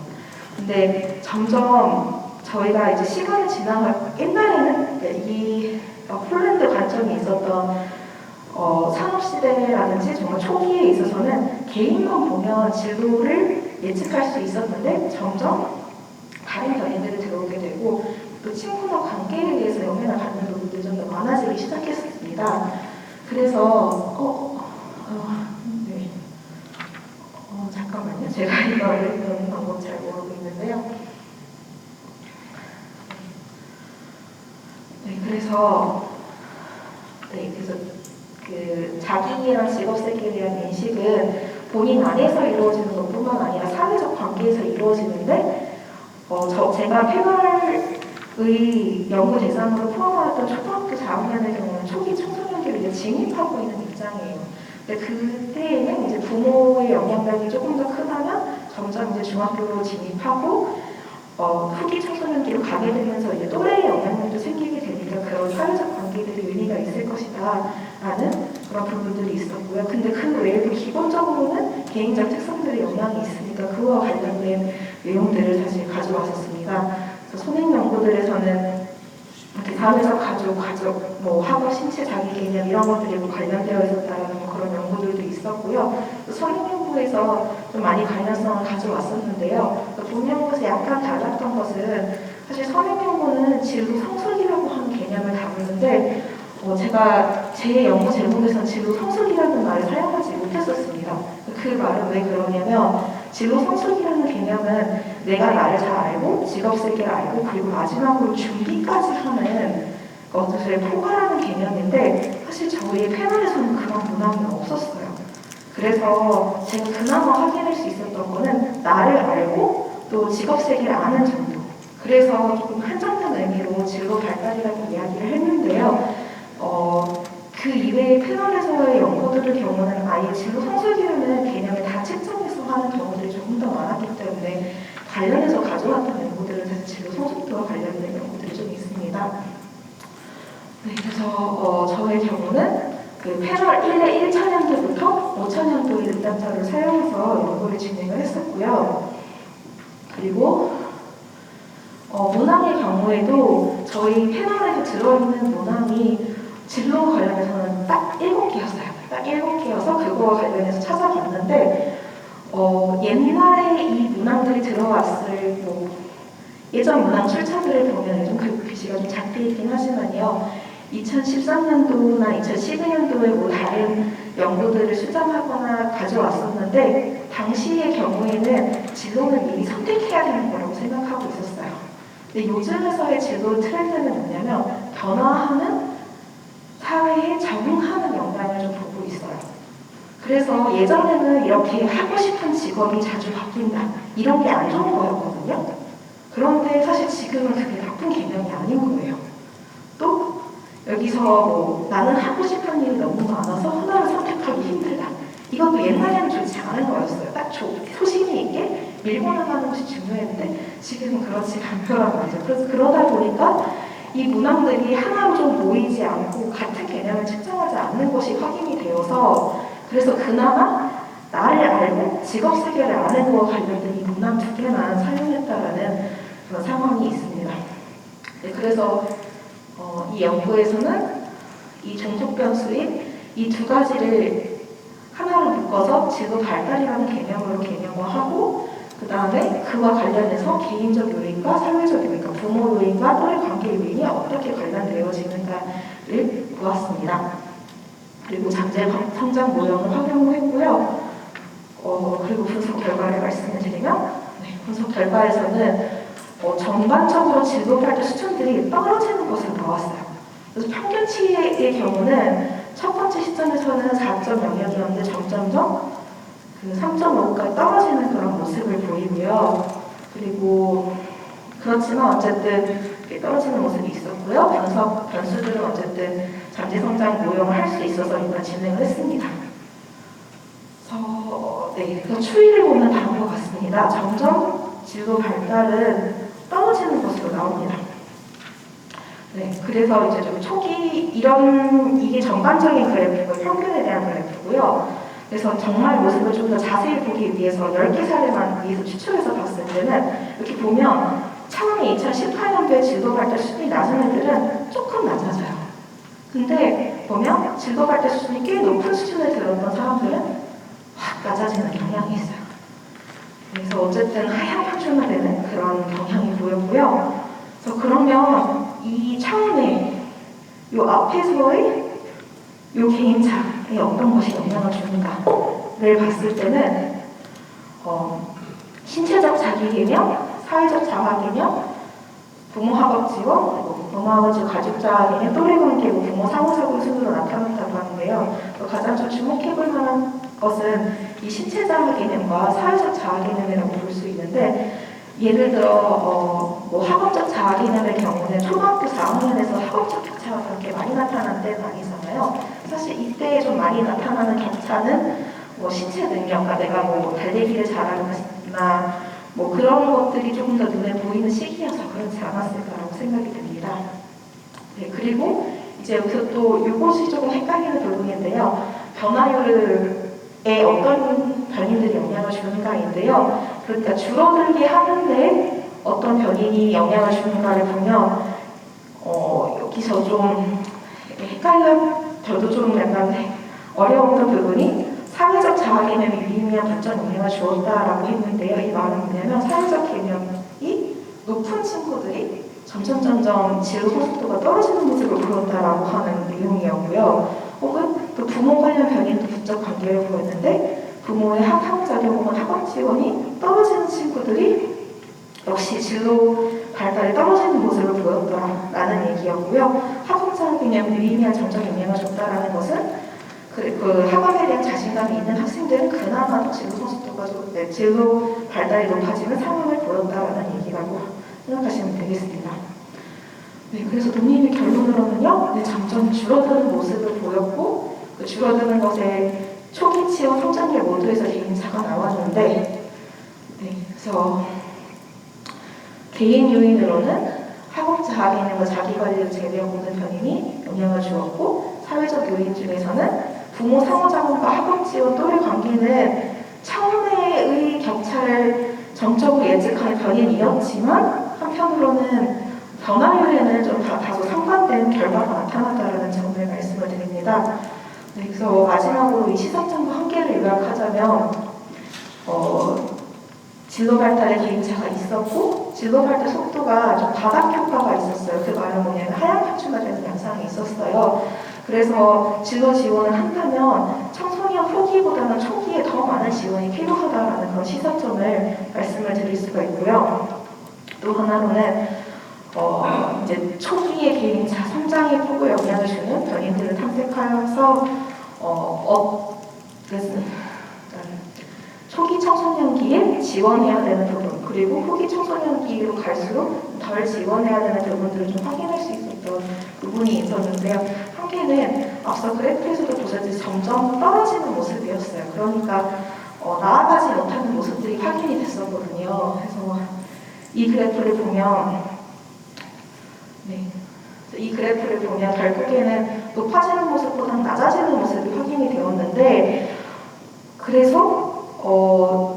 근데 점점 저희가 이제 시간이 지나가고 옛날에는 이 폴란드 관점이 있었던 산업시대라든지 정말 초기에 있어서는 개인만 보면 진로를 예측할 수 있었는데 점점 다른 견인들이 들어오게 되고 또 친구나 관계에 대해서 영향을 받는 부분들이 좀 더 많아지기 시작했습니다. 그래서 네. 잠깐만요. 제가 이거를 배우는 방법 잘 모르고 있는데요. 네, 그래서 그 자기랑 직업 세계에 대한 인식은 본인 안에서 이루어지는 것뿐만 아니라 사회적 관계에서 이루어지는데, 제가 패널의 연구 대상으로 포함하였던 초등학교 4학년의 경우는 초기 청소년기를 이제 진입하고 있는 입장이에요. 근데 그때에는 이제 부모의 영향력이 조금 더 크다면 점점 이제 중학교로 진입하고 후기 청소년기로 가게 되면서 이제 또래의 영향력도 생기게 되니까 그런 사회적 관계들이 의미가 있을 것이다라는 그런 부분들이 있었고요. 근데 그 외에도 기본적으로는 개인적 특성들의 영향이 있으니까 그와 관련된 내용들을 사실 가져왔었습니다. 그래서 손행 연구들에서는 사회적 가족, 학업, 신체, 자기 개념 이런 것들이 관련되어 있었다라는 그런 연구들도 있었고요. 성인 연구에서 좀 많이 관련성을 가져왔었는데요. 본 연구에서 약간 달랐던 것은 사실 성인 연구는 진로 성숙이라고 하는 개념을 다루는데 제가 제 연구 제목에서는 진로 성숙이라는 말을 사용하지 못했었습니다. 그 말은 왜 그러냐면 진로 성숙이라는 개념은 내가 나를 잘 알고 직업 세계를 알고 그리고 마지막으로 준비까지 하는 것을 포괄하는 개념인데 사실 저희 패널에서는 그런 문항이 없었어요. 그래서 제가 그나마 확인할 수 있었던 거는 나를 알고 또 직업 세계를 아는 정도. 그래서 조금 한정된 의미로 진로 발달이라는 이야기를 했는데요. 그 이외의 패널에서의 연구들의 경우는 아예 진로 성숙이라는 개념을 다 측정해서 하는 경우들이 조금 더 많았기 때문에 관련해서 가져왔던 연구들은 사실 진로 성숙도와 관련된 연구들이 좀 있습니다. 네, 그래서 저의 경우는 그 패널 1의 1차년도부터 5차년도의 응답자를 사용해서 연구를 진행을 했었고요. 그리고 문항의 경우에도 저희 패널에서 들어있는 문항이 진로 관련해서는 딱 7개였어요. 딱 7개여서 그거와 관련해서 찾아봤는데 옛날에 이 문항들이 들어왔을 예전 문항 출처들을 보면 좀 글씨가 좀 작게 있긴 하지만요. 2013년도나 2012년도에 다른 연구들을 수정하거나 가져왔었는데 당시의 경우에는 진로를 미리 선택해야 되는 거라고 생각하고 있었어요. 근데 요즘에서의 진로 트렌드는 뭐냐면 변화하는 사회에 적응하는 영향을 좀 보고 있어요. 그래서 예전에는 이렇게 하고 싶은 직업이 자주 바뀐다. 이런 게 안 좋은 거였거든요. 그런데 사실 지금은 그게 나쁜 개념이 아닌 거예요. 또 여기서 나는 하고 싶은 일이 너무 많아서 하나를 선택하기 힘들다. 이것도 옛날에는 좋지 않은 거였어요. 딱 소신이 있게 밀고 나가는 것이 중요했는데 지금은 그렇지 않더란 말이죠. 그래서 그러다 보니까 이 문항들이 하나로 좀 모이지 않고 같은 개념을 측정하지 않는 것이 확인이 되어서 그래서 그나마 나를 알고 직업 세계를 아는 것과 관련된 이 문항 2개만 사용했다라는 그런 상황이 있습니다. 네, 그래서 이 연구에서는 이 종속 변수인 이 2가지를 하나로 묶어서 지도 발달이라는 개념으로 개념화하고 그 다음에 그와 관련해서 개인적 요인과 사회적 요인과 부모 요인과 또래 관계 요인이 어떻게 관련되어지는가를 보았습니다. 그리고 잠재 성장 모형을 활용을 했고요. 그리고 분석 결과를 말씀을 드리면 분석 결과에서는 전반적으로 진로 발달 수준들이 떨어지는 것으로 나왔어요. 그래서 평균치의 경우는 첫 번째 시점에서는 4.0이었는데 점점점 3.5까지 떨어지는 그런 모습을 보이고요. 그리고 그렇지만 어쨌든 떨어지는 모습이 있었고요. 분석 변수들은 어쨌든 잠재 성장 모형을 할 수 있어서 일단 진행을 했습니다. 그 추이를 보면 다음과 같습니다. 점점 진로 발달은 떨어지는 것으로 나옵니다. 네, 그래서 이제 좀 초기 이게 전반적인 그래프고 평균에 대한 그래프고요. 그래서 정말 모습을 좀 더 자세히 보기 위해서 10개 사례만 위해서 추측해서 봤을 때는 이렇게 보면 처음에 2018년도에 진로 발달 수준이 낮은 애들은 조금 낮아져요. 근데 보면 진로 발달 수준이 꽤 높은 수준에 들었던 사람들은 확 낮아지는 경향이 있어요. 그래서 어쨌든 하향 표준화되는 그런 경향이 보였고요. 그래서 그러면 이 처음에 이 앞에서의 이 개인차에 어떤 것이 영향을 주는가를 봤을 때는 신체적 자기개념, 사회적 자아개념, 부모 학업 지원, 그리고 부모 학업 지원 가족 자아개념, 또래관계, 부모 상호작용 순으로 나타났다고 하는데요. 가장 좀 주목해볼 만한 것은 이 신체 자아개념과 사회적 자아개념이라고 볼 수 있는데, 예를 들어 뭐 학업적 자아개념의 경우는 초등학교 4학년에서 학업적 격차가 그렇게 많이 나타난 때는 아니잖아요. 사실 이때 좀 많이 나타나는 격차는 뭐 신체 능력, 그러니까 내가 뭐 달리기를 잘하거나 뭐 그런 것들이 조금 더 눈에 보이는 시기여서 그렇지 않았을까라고 생각이 듭니다. 네, 그리고 이제 여기서 또 이것이 조금 헷갈리는 부분인데요. 변화율에 어떤 변인들이 영향을 주는가인데요. 그러니까 줄어들게 하는데 어떤 변인이 영향을 주는가를 보면 여기서 좀 헷갈려, 저도 좀 약간 어려웠던 부분이 사회적 자아개념이 유의미한 발전 영향을 주었다라고 했는데요. 이 말은 뭐냐면 사회적 개념이 높은 친구들이 점점 진로 성숙도가 떨어지는 모습을 보였다라고 하는 내용이었고요. 혹은 또 부모 관련 변이도 부적 관계를 보였는데 부모의 상호작용 혹은 학업 지원이 떨어지는 친구들이 역시 진로 발달이 떨어지는 모습을 보였다라는 얘기였고요. 학업 자아개념이 유의미한 점적 영향을 줬다라는 것은 그 학업에 대한 자신감이 있는 학생들은 그나마 진로 성숙도가 진로 발달이 높아지는 상황을 보였다라는 얘기라고 생각하시면 되겠습니다. 네, 그래서 논의의 결론으로는요, 점점 줄어드는 모습을 보였고, 그 줄어드는 것에 초기치와 성장기 모두에서 개인차가 나왔는데, 네, 그래서 개인 요인으로는 학업 자아개념과 자기관리를 제외하고는 변인이 영향을 주었고, 사회적 요인 중에서는 부모 상호작용과 학업 지원 또래 관계는 처음에의 격차를 정적으로 예측하는 변인이었지만 한편으로는 변화율에는 좀 다소 상반된 결과가 나타났다는 점을 말씀을 드립니다. 네, 그래서 마지막으로 이 시사점과 한계를 요약하자면 진로 발달의 개인차가 있었고 진로 발달 속도가 좀 바닥 효과가 있었어요. 그 말은 뭐냐면 하향 표준화되는 양상이 있었어요. 그래서 진로 지원을 한다면 청소년 후기보다는 초기에 더 많은 지원이 필요하다라는 그런 시사점을 말씀을 드릴 수가 있고요. 또 하나로는 이제 초기의 개인차 성장의 폭을 영향을 주는 변인들을 탐색하여서 초기 청소년기에 지원해야 되는 부분, 그리고 후기 청소년기로 갈수록 덜 지원해야 되는 부분들을 좀 확인할 수 있었던 부분이 있었는데요. 한계는 앞서 그래프에서도 보셨듯이 점점 떨어지는 모습이었어요. 그러니까 나아가지 못하는 모습들이 확인이 됐었거든요. 그래서 이 그래프를 보면 결국에는 높아지는 모습보다는 낮아지는 모습이 확인이 되었는데, 그래서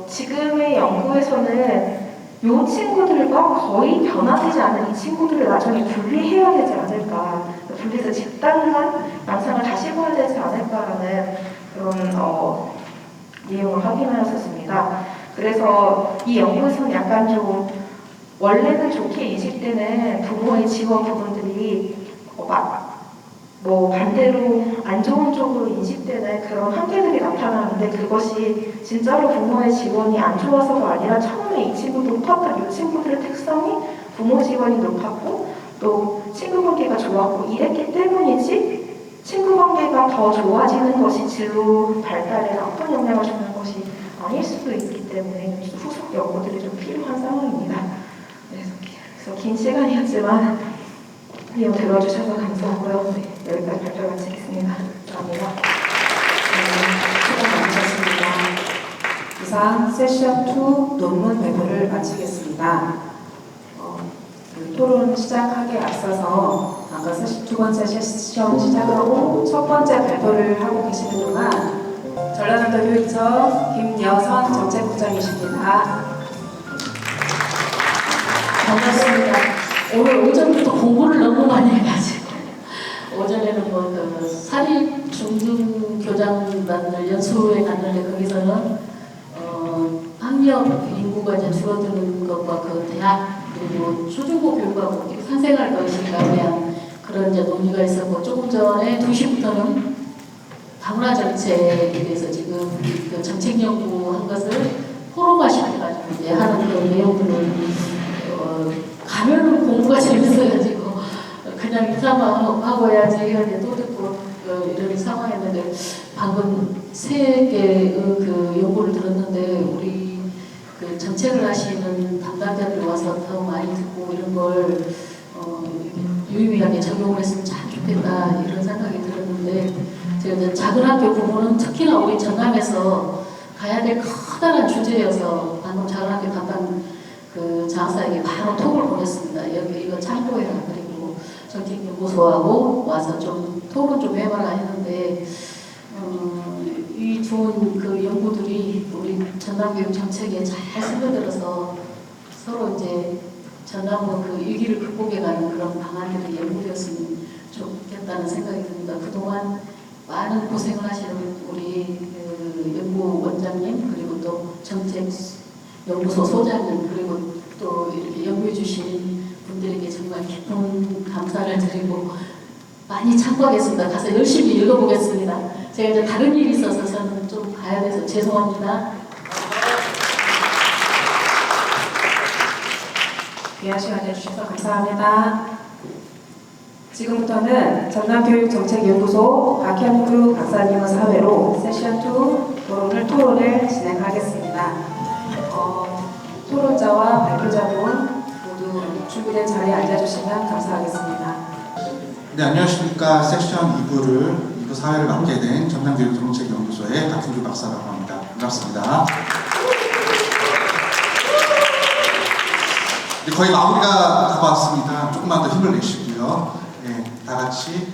지금의 연구에서는 이 친구들과 거의 변화되지 않은 이 친구들을 나중에 분리해야 되지 않을까, 분리해서 집단한 양상을 다시 보여야 되지 않을까라는 그런 내용을 확인하였었습니다. 그래서 이 연구에서는 약간 좀 원래는 좋게 인식되는 부모의 지원 부분들이 반대로 안 좋은 쪽으로 인식되는 그런 한계들이 나타나는데, 그것이 진짜로 부모의 지원이 안 좋아서가 아니라 처음에 이 친구 높았던 이 친구들의 특성이 부모 지원이 높았고 또 친구 관계가 좋았고 이랬기 때문이지, 친구 관계가 더 좋아지는 것이 진로 발달에 나쁜 영향을 주는 것이 아닐 수도 있기 때문에 후속 연구들이 좀 필요한 상황입니다. 그래서 긴 시간이었지만 내용 들어주셔서 감사하고요. 네, 여기까지 발표 마치겠습니다. 감사합니다. 수고 많으셨습니다. 이상 세션 2 논문 발표를 마치겠습니다. 토론 시작하기에 앞서서 아까 두 번째 세션 시작하고 첫 번째 발표를 하고 계시는 동안 전라남도 교육청 김여선 정책국장이십니다. 반갑습니다. 오늘 오전부터 공부를 너무 많이 해가지고 오전에는 그 사립 중등교장단들 연수회 갔는데 거기서는 학력 인구가 이제 줄어드는 것과 그 대학 그리고 초중고 교육하고 어떻게 상생할 것인가에 대한 그런 이제 논의가 있었고 조금 전에 2시부터는 다문화 정책에 대해서 지금 그 정책 연구한 것을 포럼화시켜가지고 이제 하는 그런 내용들을 가면은 공부가 재밌어가지고 그냥 인사만 하고 해야지 이런 또 듣고 이런 상황이었는데 방금 세 개의 그 연구를 들었는데 우리 그 정책을 하시는 담당자들 와서 더 많이 듣고 이런 걸 유의미하게 적용을 했으면 참 좋겠다 이런 생각이 들었는데 제가 이제 작은 학교 부분은 특히나 우리 전남에서 가야 될 커다란 주제여서 방금 작은 학교 담당 그 장사에게 바로 톡을 보냈습니다. 여기 이거 참고해라. 그리고 정책연구소하고 와서 좀 토론 좀 해봐라 했는데 이 좋은 그 연구들이 우리 전남교육 정책에 잘 스며들어서 서로 이제 전남의 그 위기를 극복해가는 그런 방안들이 연구되었으면 좋겠다는 생각이 듭니다. 그동안 많은 고생을 하시는 우리 그 연구원장님 그리고 또 정책연구소 소장님 그리고 또 이렇게 연구해 주신 분들에게 정말 깊은 감사를 드리고 많이 참고하겠습니다. 가서 열심히 읽어보겠습니다. 제가 이제 다른 일이 있어서 저는 좀 가야 돼서 죄송합니다. 귀한 시간 내주셔서 감사합니다. 지금부터는 전남교육정책연구소 박현규 박사님의 사회로 세션 2 토론을 진행하겠습니다. 토론자와 발표자분 모두 준비된 자리에 앉아주시면 감사하겠습니다. 네, 안녕하십니까. 섹션 2부 사회를 맡게 된 전남교육정책연구소의 박현규 박사라고 합니다. 반갑습니다. 거의 마무리가 다가왔습니다. 조금만 더 힘을 내시고요. 네, 다 같이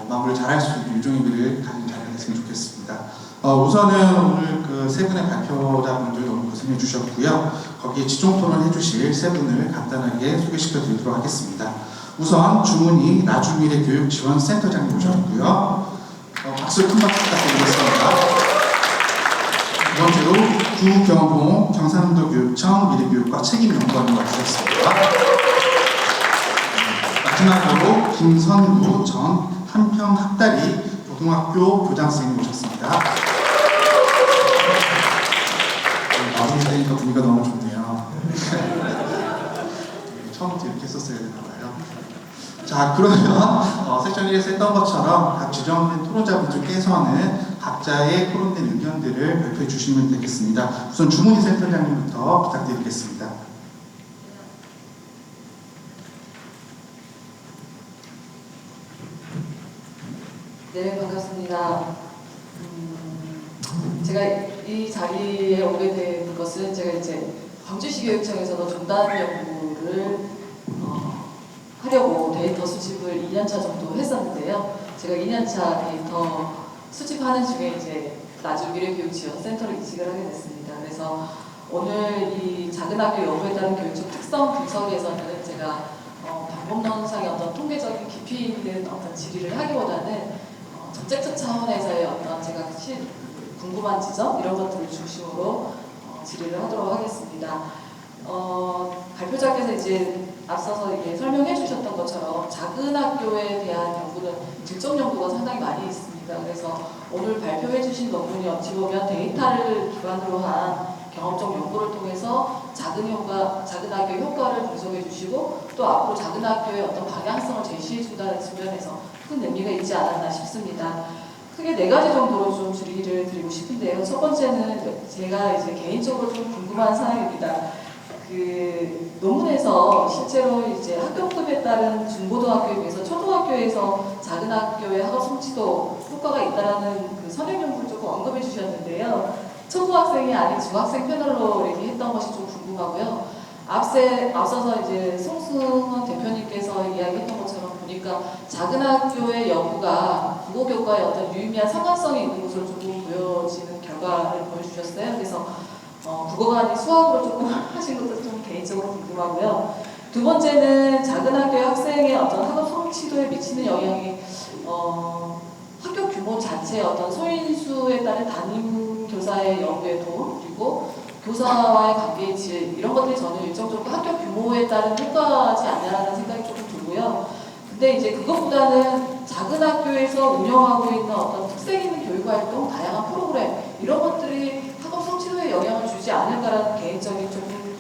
마무리를 잘할 수 있는 유종의미를 가진 자리가 됐으면 좋겠습니다. 우선은 오늘 그 세 분의 발표자분들 너무 고생해 주셨고요. 거기에 지종 토론 해주실 세 분을 간단하게 소개시켜 드리도록 하겠습니다. 우선 주문이 나주미래교육지원센터장님 모셨고요. 박수 큰 박수 부탁드리겠습니다. 두 번째로 구경호 경상남도교육청 미래교육과 책임연구원을 맡으셨습니다. 마지막으로 김선구 전 한평학다리 고등학교 교장선생님 모셨습니다. 마무리되니까 분위기가 너무 좋네요. 처음부터 이렇게 했었어야 되나봐요. 자, 그러면 섹션 1에서 했던 것처럼 각 지정된 토론자분들께서는 각자의 토론된 의견들을 발표해 주시면 되겠습니다. 우선 주문희 센터장님부터 부탁드리겠습니다. 네, 반갑습니다. 제가 이 자리에 오게 된 것은 제가 이제 광주시 교육청에서도 종단 연구를 하려고 데이터 수집을 2년차 정도 했었는데요. 제가 2년차 데이터 수집하는 중에 이제 나주미래교육지원센터로 이직을 하게 됐습니다. 그래서 오늘 이 작은 학교 여부에 따른 교육적 특성 분석에서는 제가 방법론상의 어떤 통계적인 깊이 있는 어떤 질의를 하기보다는 정책적 차원에서의 어떤 제가 궁금한 지점 이런 것들을 중심으로 질의를 하도록 하겠습니다. 발표자께서 이제 앞서서 이게 설명해 주셨던 것처럼 작은 학교에 대한 연구는 직접 연구가 상당히 많이 있습니다. 그래서 오늘 발표해 주신 논문이 어찌 보면 데이터를 기반으로 한 경험적 연구를 통해서 작은 학교의 효과를 분석해 주시고 또 앞으로 작은 학교의 어떤 방향성을 제시해 준다는 측면에서 큰 의미가 있지 않았나 싶습니다. 크게 4가지 정도로 좀 질의를 드리고 싶은데요. 첫 번째는 제가 이제 개인적으로 좀 궁금한 사항입니다. 그 논문에서 실제로 이제 학교급에 따른 중고등학교에 비해서 초등학교에서 작은 학교의 학업 성취도 효과가 있다라는 그 선행 연구를 조금 언급해 주셨는데요. 초등학생이 아닌 중학생 패널로 얘기했던 것이 좀 궁금하고요. 앞서서 이제 송승헌 대표님께서 이야기했던 것처럼 보니까 작은 학교의 여부가 국어교과에 어떤 유의미한 상관성이 있는 것으로 조금 보여지는 결과를 보여주셨어요. 그래서 국어가 아닌 수학으로 조금 하신 것도 좀 개인적으로 궁금하고요. 두 번째는 작은 학교의 학생의 어떤 학업 성취도에 미치는 영향이 학교 규모 자체의 어떤 소인수에 따른 담임 교사의 연구의 도움 그리고 교사와의 관계의 질 따른 효과지 않냐라는 생각이 조금 들고요. 근데 이제 그것보다는 작은 학교에서 운영하고 있는 어떤 특색 있는 교육활동, 다양한 프로그램 이런 것들이 학업 성취도에 영향을 주지 않을까라는 개인적인 조금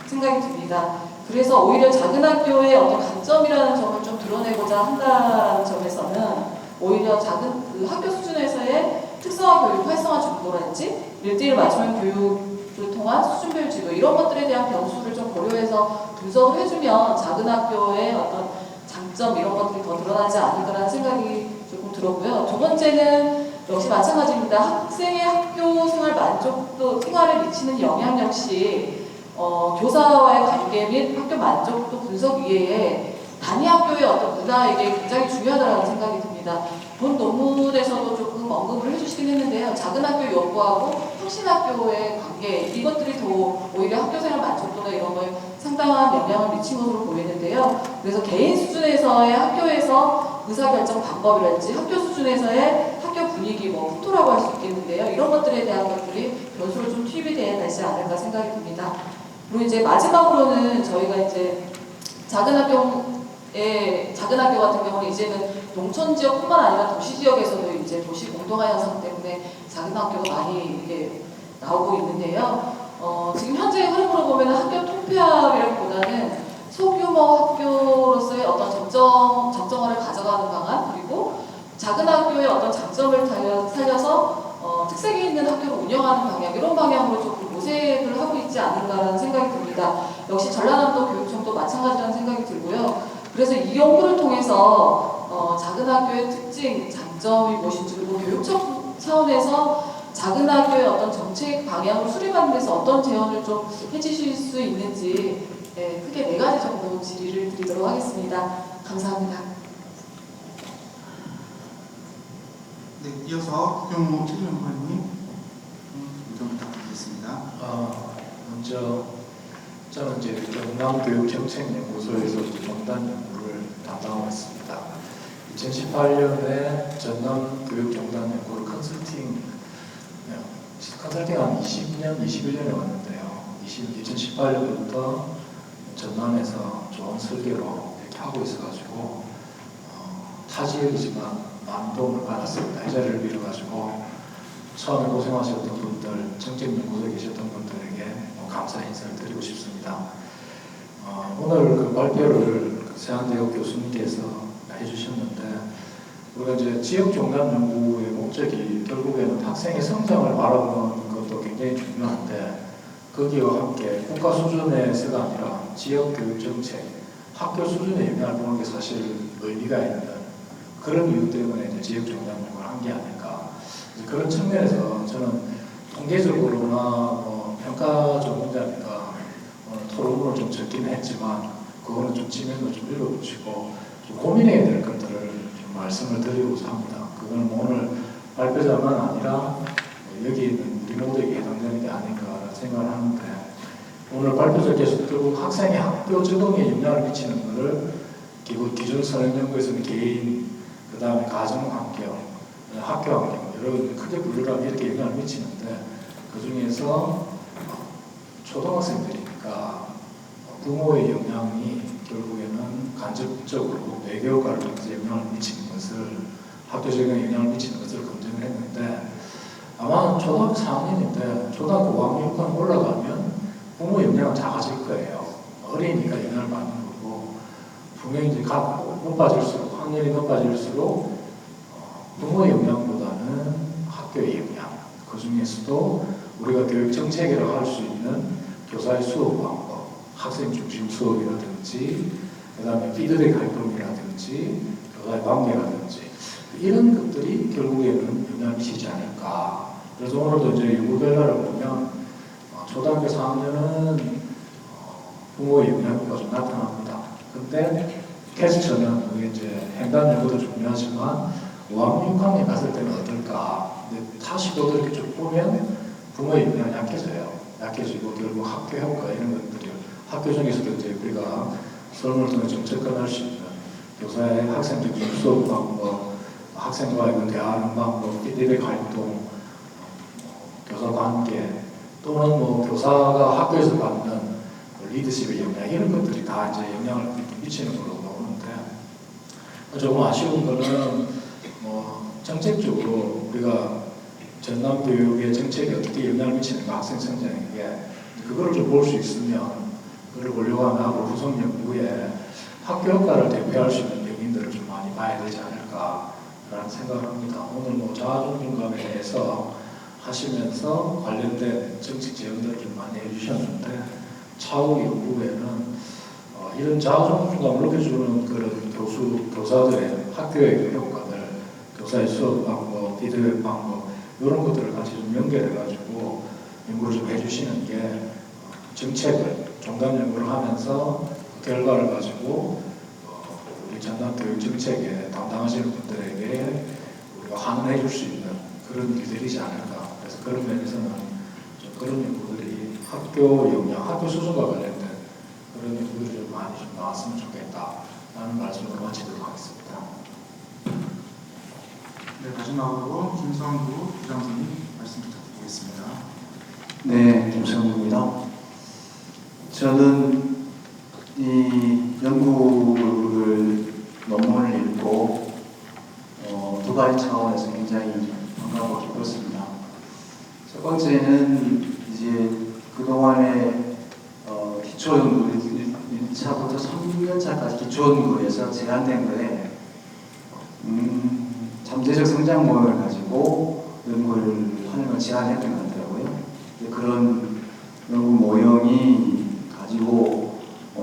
생각이 듭니다. 그래서 오히려 작은 학교의 어떤 강점이라는 점을 좀 드러내고자 한다라는 점에서는 오히려 작은 그 학교 수준에서의 특성화 교육 활성화 정도라든지 1:1 맞춤형 교육을 통한 수준별 지도 이런 것들에 대한 변수를 좀 고려해서 분석을 해주면 작은 학교의 어떤 장점 이런 것들이 더 드러나지 않을까라는 생각이 조금 들었고요. 두 번째는 역시 마찬가지입니다. 학생의 학교 생활 만족도, 생활에 미치는 영향 역시 교사와의 관계 및 학교 만족도 분석 이외에 단위 학교의 어떤 문화에게 굉장히 중요하다는 생각이 듭니다. 본 논문에서도 조금 언급을 해주시긴 했는데요. 작은 학교 여부하고 혁신학교의 관계 이것들이 더 오히려 학교생활 만족도나 이런 거에 상당한 영향을 미친 것으로 보이는데요. 그래서 개인 수준에서의 학교에서 의사결정 방법이랄지 학교 수준에서의 학교 분위기 풍토라고 할 수 있겠는데요. 이런 것들에 대한 것들이 변수로 좀 투입이 돼야 되지 않을까 생각이 듭니다. 그리고 이제 마지막으로는 저희가 이제 작은 학교 같은 경우는 이제는 농촌 지역뿐만 아니라 도시 지역에서도 이제 도시 공동화 현상 때문에 작은 학교가 많이 이렇게 나오고 있는데요. 지금 현재 흐름으로 보면 학교 통폐합이라기보다는 소규모 학교로서의 어떤 적정화를 가져가는 방안 그리고 작은 학교의 어떤 장점을 살려서 특색이 있는 학교를 운영하는 방향 이런 방향으로 조금 모색을 하고 있지 않은가라는 생각이 듭니다. 역시 전라남도 교육청도 마찬가지라는 생각이 들고요. 그래서 이 연구를 통해서 작은 학교의 특징, 장점이 무엇인지 그리고 교육청 차원에서 작은 학교의 어떤 정책 방향을 수립하는 데서 어떤 제언을 좀 해주실 수 있는지 크게 4가지 정도 질의를 드리도록 하겠습니다. 감사합니다. 네, 이어서 박경호 최종연구원님 의견 부탁드리겠습니다. 먼저 저는 이제 경남교육정책연구소에서 전담 연구를 담당하고 있습니다. 2018년에 전남교육정단 연구를 컨설팅 한 20년, 21년에 왔는데요. 2018년부터 전남에서 좋은 설계로 이렇게 하고 있어가지고 타 지역이지만 많은 도움을 받았습니다. 이 자리를 빌어가지고 처음에 고생하셨던 분들, 정책연구소에 계셨던 분들에게 감사 인사를 드리고 싶습니다. 오늘 그 발표를 세한대학 교수님께서 해주셨는데 우리가 이제 지역종단 연구의 목적이 결국에는 학생의 성장을 바라보는 것도 굉장히 중요한데 거기와 함께 국가 수준에서가 아니라 지역 교육 정책, 학교 수준에 영향을 보는 게 사실 의미가 있는 그런 이유 때문에 이제 지역 종단 연구를 한 게 아닐까. 그런 측면에서 저는 통계적으로나 평가 전문가니까 토론으로 좀 적기는 했지만 그거는 좀 지면으로 좀 읽어보시고 좀 고민해야 될 것들을 좀 말씀을 드리고자 합니다. 그거는 오늘 발표자만 아니라 여기 있는 우리 모두에게 해당되는 게 아닌가라는 생각을 하는데 오늘 발표자께서 결국 학생의 학교 적응에 영향을 미치는 것을 기준 선행 연구에서는 개인, 그 다음에 가정 환경, 학교 환경 여러 크게 분류하면 이렇게 영향을 미치는데 그 중에서 초등학생들이니까 부모의 영향이 결국에는 간접적으로 뇌교육과를 통해서 영향을 미치는 것을 학교 적응에 영향을 미치는 것을 검증을 했는데 아마 초등학교 4학년인데 초등학교 5학년, 6학년 올라가면 부모 영향은 작아질 거예요. 어리니까 영향을 받는 거고 분명히 이제 높아질수록 학년이 높아질수록 부모의 영향보다는 학교의 영향 그 중에서도 우리가 교육 정책이라고 할 수 있는 교사의 수업 방법, 학생 중심 수업이라든지 그 다음에 피드백 활동이라든지 교사의 관계라든지 이런 것들이 결국에는 영향을 미치지 않을까. 그래서 오늘도 이제 연구 결과를 보면 초등학교 4학년은 부모의 영향도가 좀 나타납니다. 근데 캐스처는 그게 이제 행단 연구도 중요하지만 5학년, 6학년 갔을 때는 어떨까. 근데 다시 또 이렇게 쭉 보면 부모의 영향이 약해지고 결국 학교 효과 이런 것들이 학교 중에서도 이제 우리가 설문을 통해 좀 접근할 수 있는 교사의 학생들 수업 방법, 학생과의 대화하는 방법, 피드백 활동, 교사 관계 또는 교사가 학교에서 받는 리더십의 영향 이런 것들이 다 이제 영향을 미치는 걸로 보는데 조금 아쉬운 거는 뭐 정책적으로 우리가 전남 교육의 정책이 어떻게 영향을 미치는가 학생 성장에게 그거를 좀 볼 수 있으면 그걸 보려고 하면 앞으로 후속 연구에 학교 효과를 대표할 수 있는 요인들을 좀 많이 봐야 되지 않을까라는 생각을 합니다. 오늘 뭐 자아존중감에 대해서 하시면서 관련된 정책 제언들을 좀 많이 해주셨는데 차후 연구에는 이런 자아존중감을 높여주는 그런 교사들의 학교의 효과들, 교사의 수업 방법, 피드백 방법 이런 것들을 같이 좀 연결해가지고 연구를 좀 해주시는 게 정책을 종단 연구를 하면서 그 결과를 가지고 우리 전남 교육 정책에 담당하시는 분들에게 우리가 환원해 줄 수 있는 그런 일들이지 않을까. 그래서 그런 면에서는 좀 그런 연구들이 학교 역량, 학교 수준과 관련된 그런 연구들이 좀 많이 좀 나왔으면 좋겠다라는 말씀으로 마치도록 하겠습니다. 네, 마지막으로 김성구 부장선생님 말씀 부탁드리겠습니다. 네, 김성구입니다. 저는 이 연구를 논문을 읽고 두 가지 차원에서 굉장히 반가워 기뻤습니다. 첫 번째는 이제 그동안의 기초연구 1차부터 3년차까지 기초연구에서 제한된 거에 잠재적 성장론을 가지고 연구를 하는 걸 제안했던 것 같더라고요. 그런 연구 모형이 가지고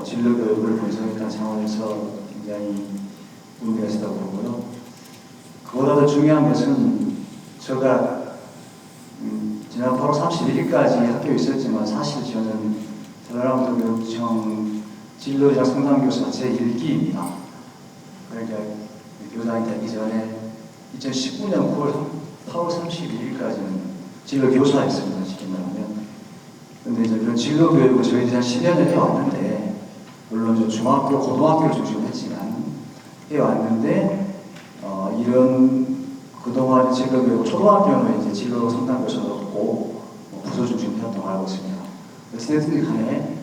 진로 교육을 분석했다는 차원에서 굉장히 의미가 있었다고 보고요. 그보다 더 중요한 것은 제가 지난 8월 31일까지 학교에 있었지만 사실 저는 전라남도교육청 진로의장 성당교사 제1기입니다. 그러니까 교장이 되기 전에 2019년 8월 31일까지는 진로교사였습니다. 쉽게 말하면. 근데 이제 이런 진로교육을 저희들이 한 10여 년 해왔는데, 물론 저 중학교, 고등학교를 중심으로 했지만, 해왔는데, 이런 그동안 진로교육, 초등학교는 이제 진로 성당교사도 없고, 부서 중심 활동을 하고 있습니다. 어쨌든 간에,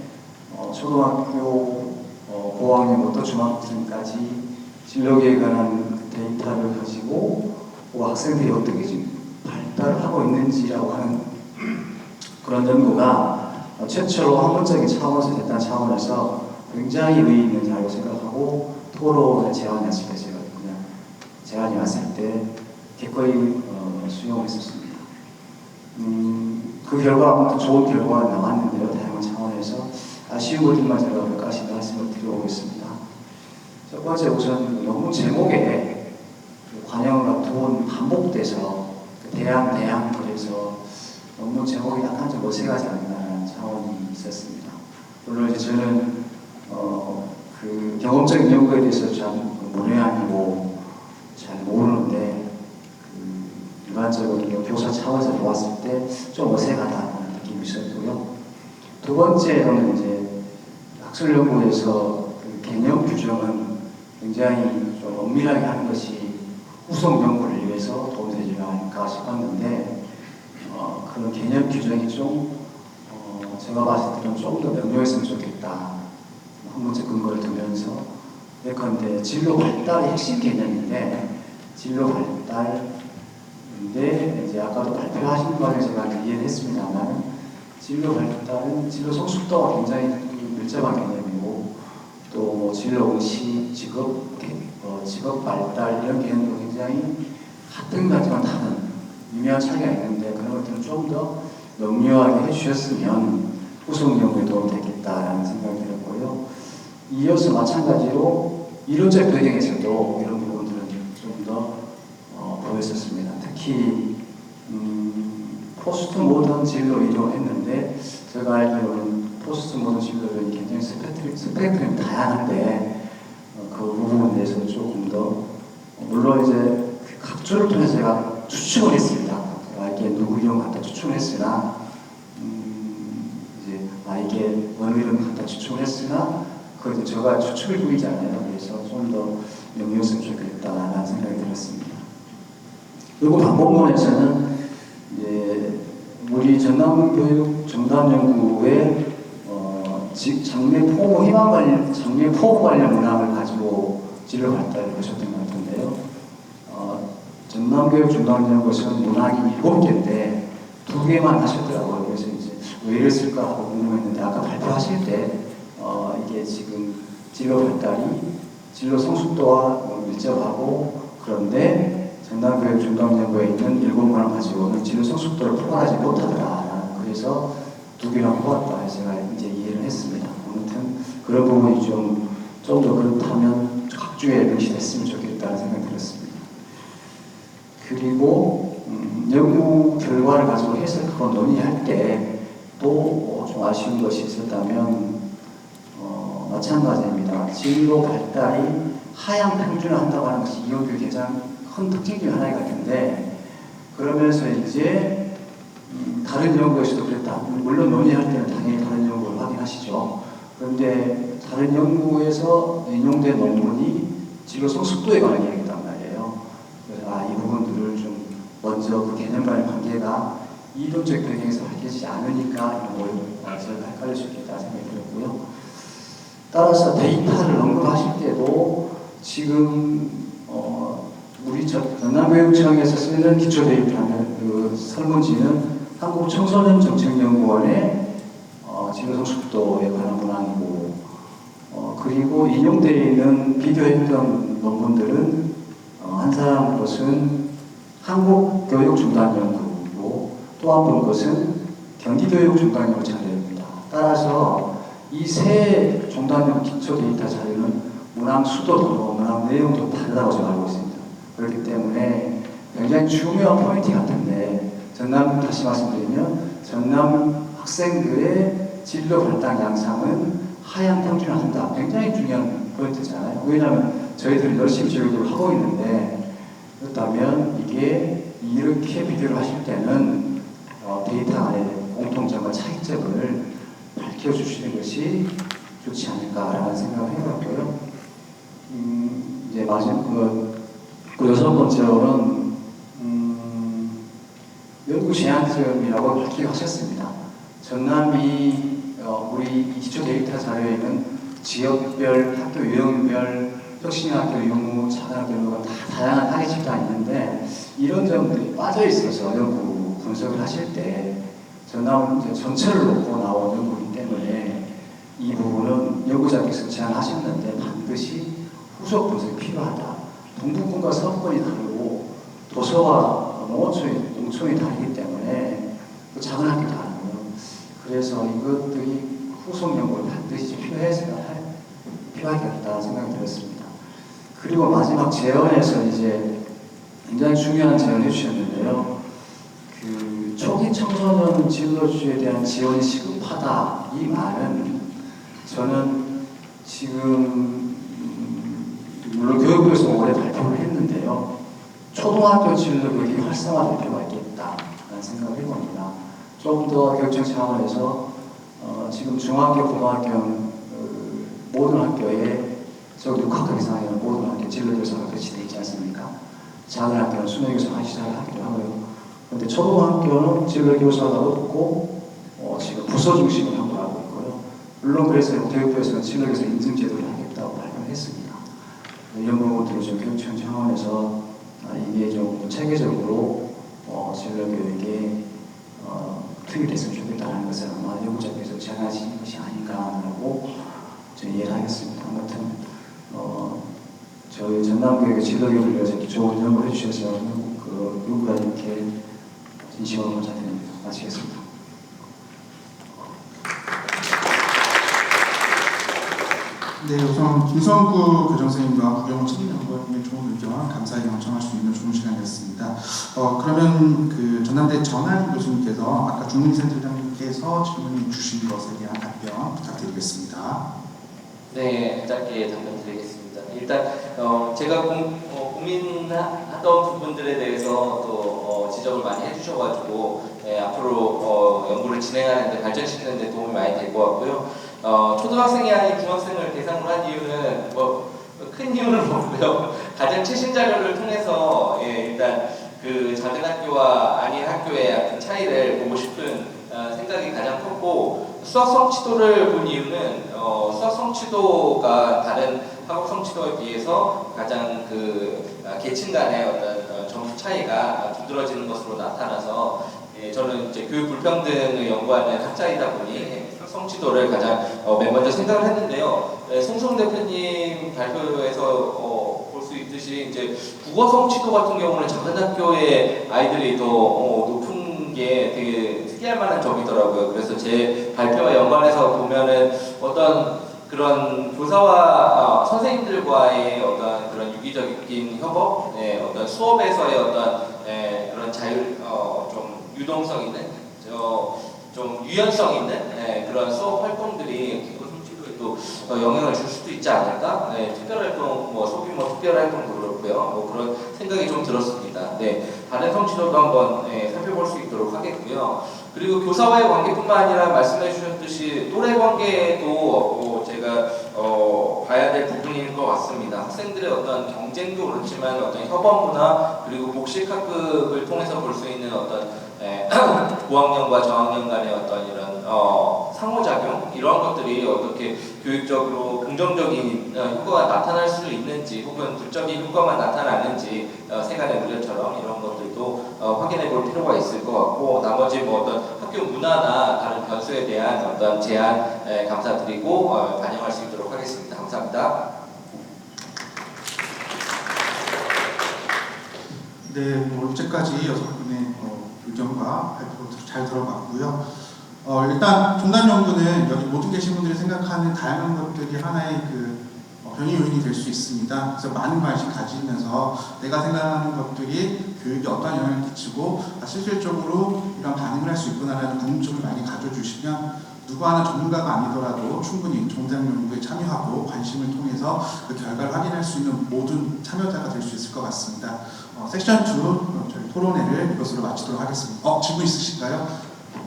초등학교, 고학년부터 중학생까지 진로계에 관한 데이터를 가지고 학생들이 어떻게 지금 발달을 하고 있는지라고 하는 그런 연구가 최초로 학문적인 차원에서 됐다는 차원에서 굉장히 의의 있는 자리라고 생각하고 토론에 제안했을 때 제가 그냥 제안이 왔을 때 기꺼이 수용했었습니다. 그 결과 아무튼 좋은 결과가 나왔는데요. 다양한 차원에서 아쉬운 것들만 제가 몇 가지 말씀을 드려보겠습니다. 첫 번째 우선 논문 제목에 관영과 두 번 반복돼서 대양 그래서 논문 제목이 약간 좀 어색하지 않나라는 차원이 있었습니다. 물론 이제 저는 그 경험적인 연구에 대해서 잘 문외한이고 잘 모르는데 일반적으로 교사 차원에서 보았을 때 좀 어색하다는 느낌이 있었고요. 두 번째로는 이제 학술 연구에서 그 개념 규정은 굉장히 좀 엄밀하게 하는 것이 후속 연구를 위해서 도움이 되지 않을까 싶었는데 그런 개념 규정이 좀 제가 봤을 때는 좀 더 명료했으면 좋겠다. 학문적 근거를 두면서 예컨대 진로 발달의 핵심 개념인데 진로 발달인데 이제 아까도 발표하신 거를 제가 이해를 했습니다만 진로 발달은 진로 성숙도가 굉장히 밀접한 개념이고 또 뭐 진로 의식, 직업 발달 이런 개념도 굉장히 같은 가지만 다른 유명한 차이가 있는데 그런 것들을 좀 더 명료하게 해주셨으면 후속 연구에 도움이 되겠다라는 생각이 들었고요. 이어서 마찬가지로 이론적 배경에서도 이런 부분들은 좀 더 보였었습니다. 특히 포스트 모던 진로 이론을 했는데 제가 알기로는 포스트 모던 진로는 굉장히 스펙트럼이 다양한데 그 부분에 대해서 조금 더 물론 이제 각주를 통해서 제가 추측을 했습니다. 이게 누구 이름 갖다 추측을 했으나 이제 이게 어느 이름 갖다 추측을 했으나 그 제가 추측을 보이잖아요. 그래서 좀 더 명료했으면 좋겠다라는 생각이 들었습니다. 그리고 방법론에서는 이제 우리 전남교육 정담연구의 장래 포부 희망 관련, 장래 포부 관련 문항을 가지고 진로 발달을 하셨던 것 같은데요. 전남교육 중앙연구소는 문항이 7개인데 2개만 하셨더라고요. 그래서 이제 왜 이랬을까 하고 궁금했는데 아까 발표하실 때 이게 지금 진로 발달이 진로 성숙도와 밀접하고 그런데 전남교육 중앙연구소에 있는 7문항 가지고는 진로 성숙도를 포괄하지 못하더라. 그래서 2개나 뽑았다. 제가 이제 이해를 했습니다. 아무튼 그런 부분이 좀 더 그렇다면 각주에 명시됐으면 좋겠다는 생각이 들었습니다. 그리고 연구 결과를 가지고 해석하고 논의할 때 또 좀 아쉬운 것이 있었다면 마찬가지입니다. 진로 발달이 하향 평준화한다고 하는 것이 이용교육의 가장 큰 특징 중 하나인 것 같은데 그러면서 이제 다른 연구에서도 그랬다. 물론 논의할 때는 당연히 다른 연구를 확인하시죠. 그런데 다른 연구에서 인용된 논문이 진로 성숙도에 관한 얘기였단 말이에요. 그래서 이 부분들을 좀 먼저 그 개념과의 관계가 이론적 배경에서 밝혀지지 않으니까 이런 저희가 헷갈릴 수 있겠다 생각이 들었고요. 따라서 데이터를 언급하실 때도 지금 우리 전남교육청에서 쓰는 기초 데이터는 그 설문지는 한국청소년정책연구원의 진로 성숙도에 관한 문항이고 그리고 인용되어 있는 비교했던 논문들은 한 사람 것은 한국교육중단연구이고 또 한 분 것은 경기교육중단연구 자료입니다. 따라서 이 세 중단연구 기초 데이터 자료는 문항 수도 문항 내용도 다르다고 제가 알고 있습니다. 그렇기 때문에 굉장히 중요한 포인트 같은데 다시 말씀드리면 전남 학생들의 진로 발달 양상은 하향 평준화한다. 굉장히 중요한 포인트잖아요. 왜냐하면 저희들은 열심히 교육을 하고 있는데 그렇다면 이게 이렇게 비교를 하실 때는 데이터 간의 공통점과 차이점을 밝혀주시는 것이 좋지 않을까라는 생각을 해봤고요. 이제 마지막 그 6번째로는 연구 제한점이라고 밝히셨습니다. 전남이 우리 기초 데이터 자료에는 지역별, 학교 유형별, 혁신학교 유무, 차등학교 유무가 다 다양한 학예 집단이 있는데 이런 점들이 빠져 있어서 연구 분석을 하실 때 전남은 이제 전체를 놓고 나온 연구이기 때문에 이 부분은 연구자께서 제안하셨는데 반드시 후속 분석이 필요하다. 동부권과 서부권이 다르고 도서와 농촌이 다르기 때문에 또 작은 학교도 다르고요. 그래서 이것들이 후속 연구를 반드시 필요하겠다 생각이 들었습니다. 그리고 마지막 제언에서 이제 굉장히 중요한 제언을 해주셨는데요. 그 초기 청소년 진로주에 대한 지원이 시급하다 이 말은 저는 지금 물론 교육부에서 올해 발표를 했는데요. 초등학교 진로교육이 활성화될 필요가 있겠다라는 생각을 해봅니다. 좀 더 교육청 차원에서 지금 중학교, 고등학교 모든 학교에 저 6학급 이상의 모든 학교 진로교사가 배치되어 있지 않습니까? 작은 학교는 수능교사가 시작을 하기도 하고요. 그런데 초등학교는 진로교사가 없고 지금 부서 중심으로 확보하고 있고요. 물론 그래서 교육부에서는 진로교사 인증제도를 하겠다고 발표를 했습니다. 이런 부분들을 좀 교육청 차원에서 이게 좀 체계적으로 진로교육에 투입이 됐으면 좋겠다는 것을 아마 연구자께서 제안하신 것이 아닌가라고 저는 이해를 하겠습니다. 아무튼 저희 전남교육의 진로교육을 위해서 좋은 연구를 해주셔서 그 연구자님께 진심으로 감사드립니다. 마치겠습니다. 네, 우선 김성구 교정선생님과 구경호 책임연구원님의 좋은 의견 감사히 경청할 수 있는 좋은 시간이었습니다. 그러면 그 전남대 전한 교수님께서 아까 중문센터장님께서 질문 주신 것에 대한 답변 부탁드리겠습니다. 네, 짧게 답변드리겠습니다. 일단 제가 고민하던 부분들에 대해서 또 지적을 많이 해주셔가지고 앞으로 연구를 진행하는 데 발전시키는 데 도움이 많이 될 것 같고요. 초등학생이 아닌 중학생을 대상으로 한 이유는 큰 이유는 없고요. 가장 최신 자료를 통해서 일단 그 작은 학교와 아닌 학교의 차이를 보고 싶은 생각이 가장 컸고 수학 성취도를 본 이유는 수학 성취도가 다른 학업 성취도에 비해서 가장 계층 간의 어떤 점수 차이가 두드러지는 것으로 나타나서 저는 이제 교육 불평등을 연구하는 학자이다 보니 수학 성취도를 가장 맨 먼저 생각을 했는데요. 송성 대표님 발표에서 볼 수 있듯이 이제 국어 성취도 같은 경우는 작은 학교의 아이들이 더 높은 게 되게 특이할 만한 점이더라고요. 그래서 제 발표와 연관해서 보면은 어떤 그런 교사와 선생님들과의 어떤 그런 유기적인 협업, 어떤 수업에서의 어떤 그런 자율, 좀 유동성 있는, 좀 유연성 있는 그런 수업 활동들이 국어 성취도에 또 영향을 줄 수도 있지 않을까? 특별활동, 소규모 특별활동도 그렇고요. 그런 생각이 좀 들었습니다. 다른 성취도도 한번 살펴볼 수 있도록 하겠고요. 그리고 교사와의 관계뿐만 아니라 말씀해 주셨듯이 또래 관계도 제가 봐야 될 부분인 것 같습니다. 학생들의 어떤 경쟁도 그렇지만 어떤 협업 문화 그리고 복식 학급을 통해서 볼 수 있는 어떤 고학년과 저학년 간의 어떤 이런 상호작용 이런 것들이 어떻게 교육적으로 긍정적인 효과가 나타날 수 있는지 혹은 부적인 효과만 나타나는지 세간의 무료처럼 이런 것들도 확인해 볼 필요가 있을 것 같고 나머지 어떤 학교 문화나 다른 변수에 대한 어떤 제안 감사드리고 반영할 수 있도록 하겠습니다. 감사합니다. 네, 어제까지 6분의 의견과 발표 잘 들어봤고요. 일단 종단연구는 여기 모두 계신 분들이 생각하는 다양한 것들이 하나의 변이 요인이 될 수 있습니다. 그래서 많은 관심 가지면서 내가 생각하는 것들이 교육에 어떤 영향을 끼치고 실질적으로 이런 반응을 할 수 있구나라는 궁금증을 많이 가져주시면 누구 하나 전문가가 아니더라도 충분히 종단연구에 참여하고 관심을 통해서 그 결과를 확인할 수 있는 모든 참여자가 될 수 있을 것 같습니다. 섹션 2 저희 토론회를 이것으로 마치도록 하겠습니다. 질문 있으신가요?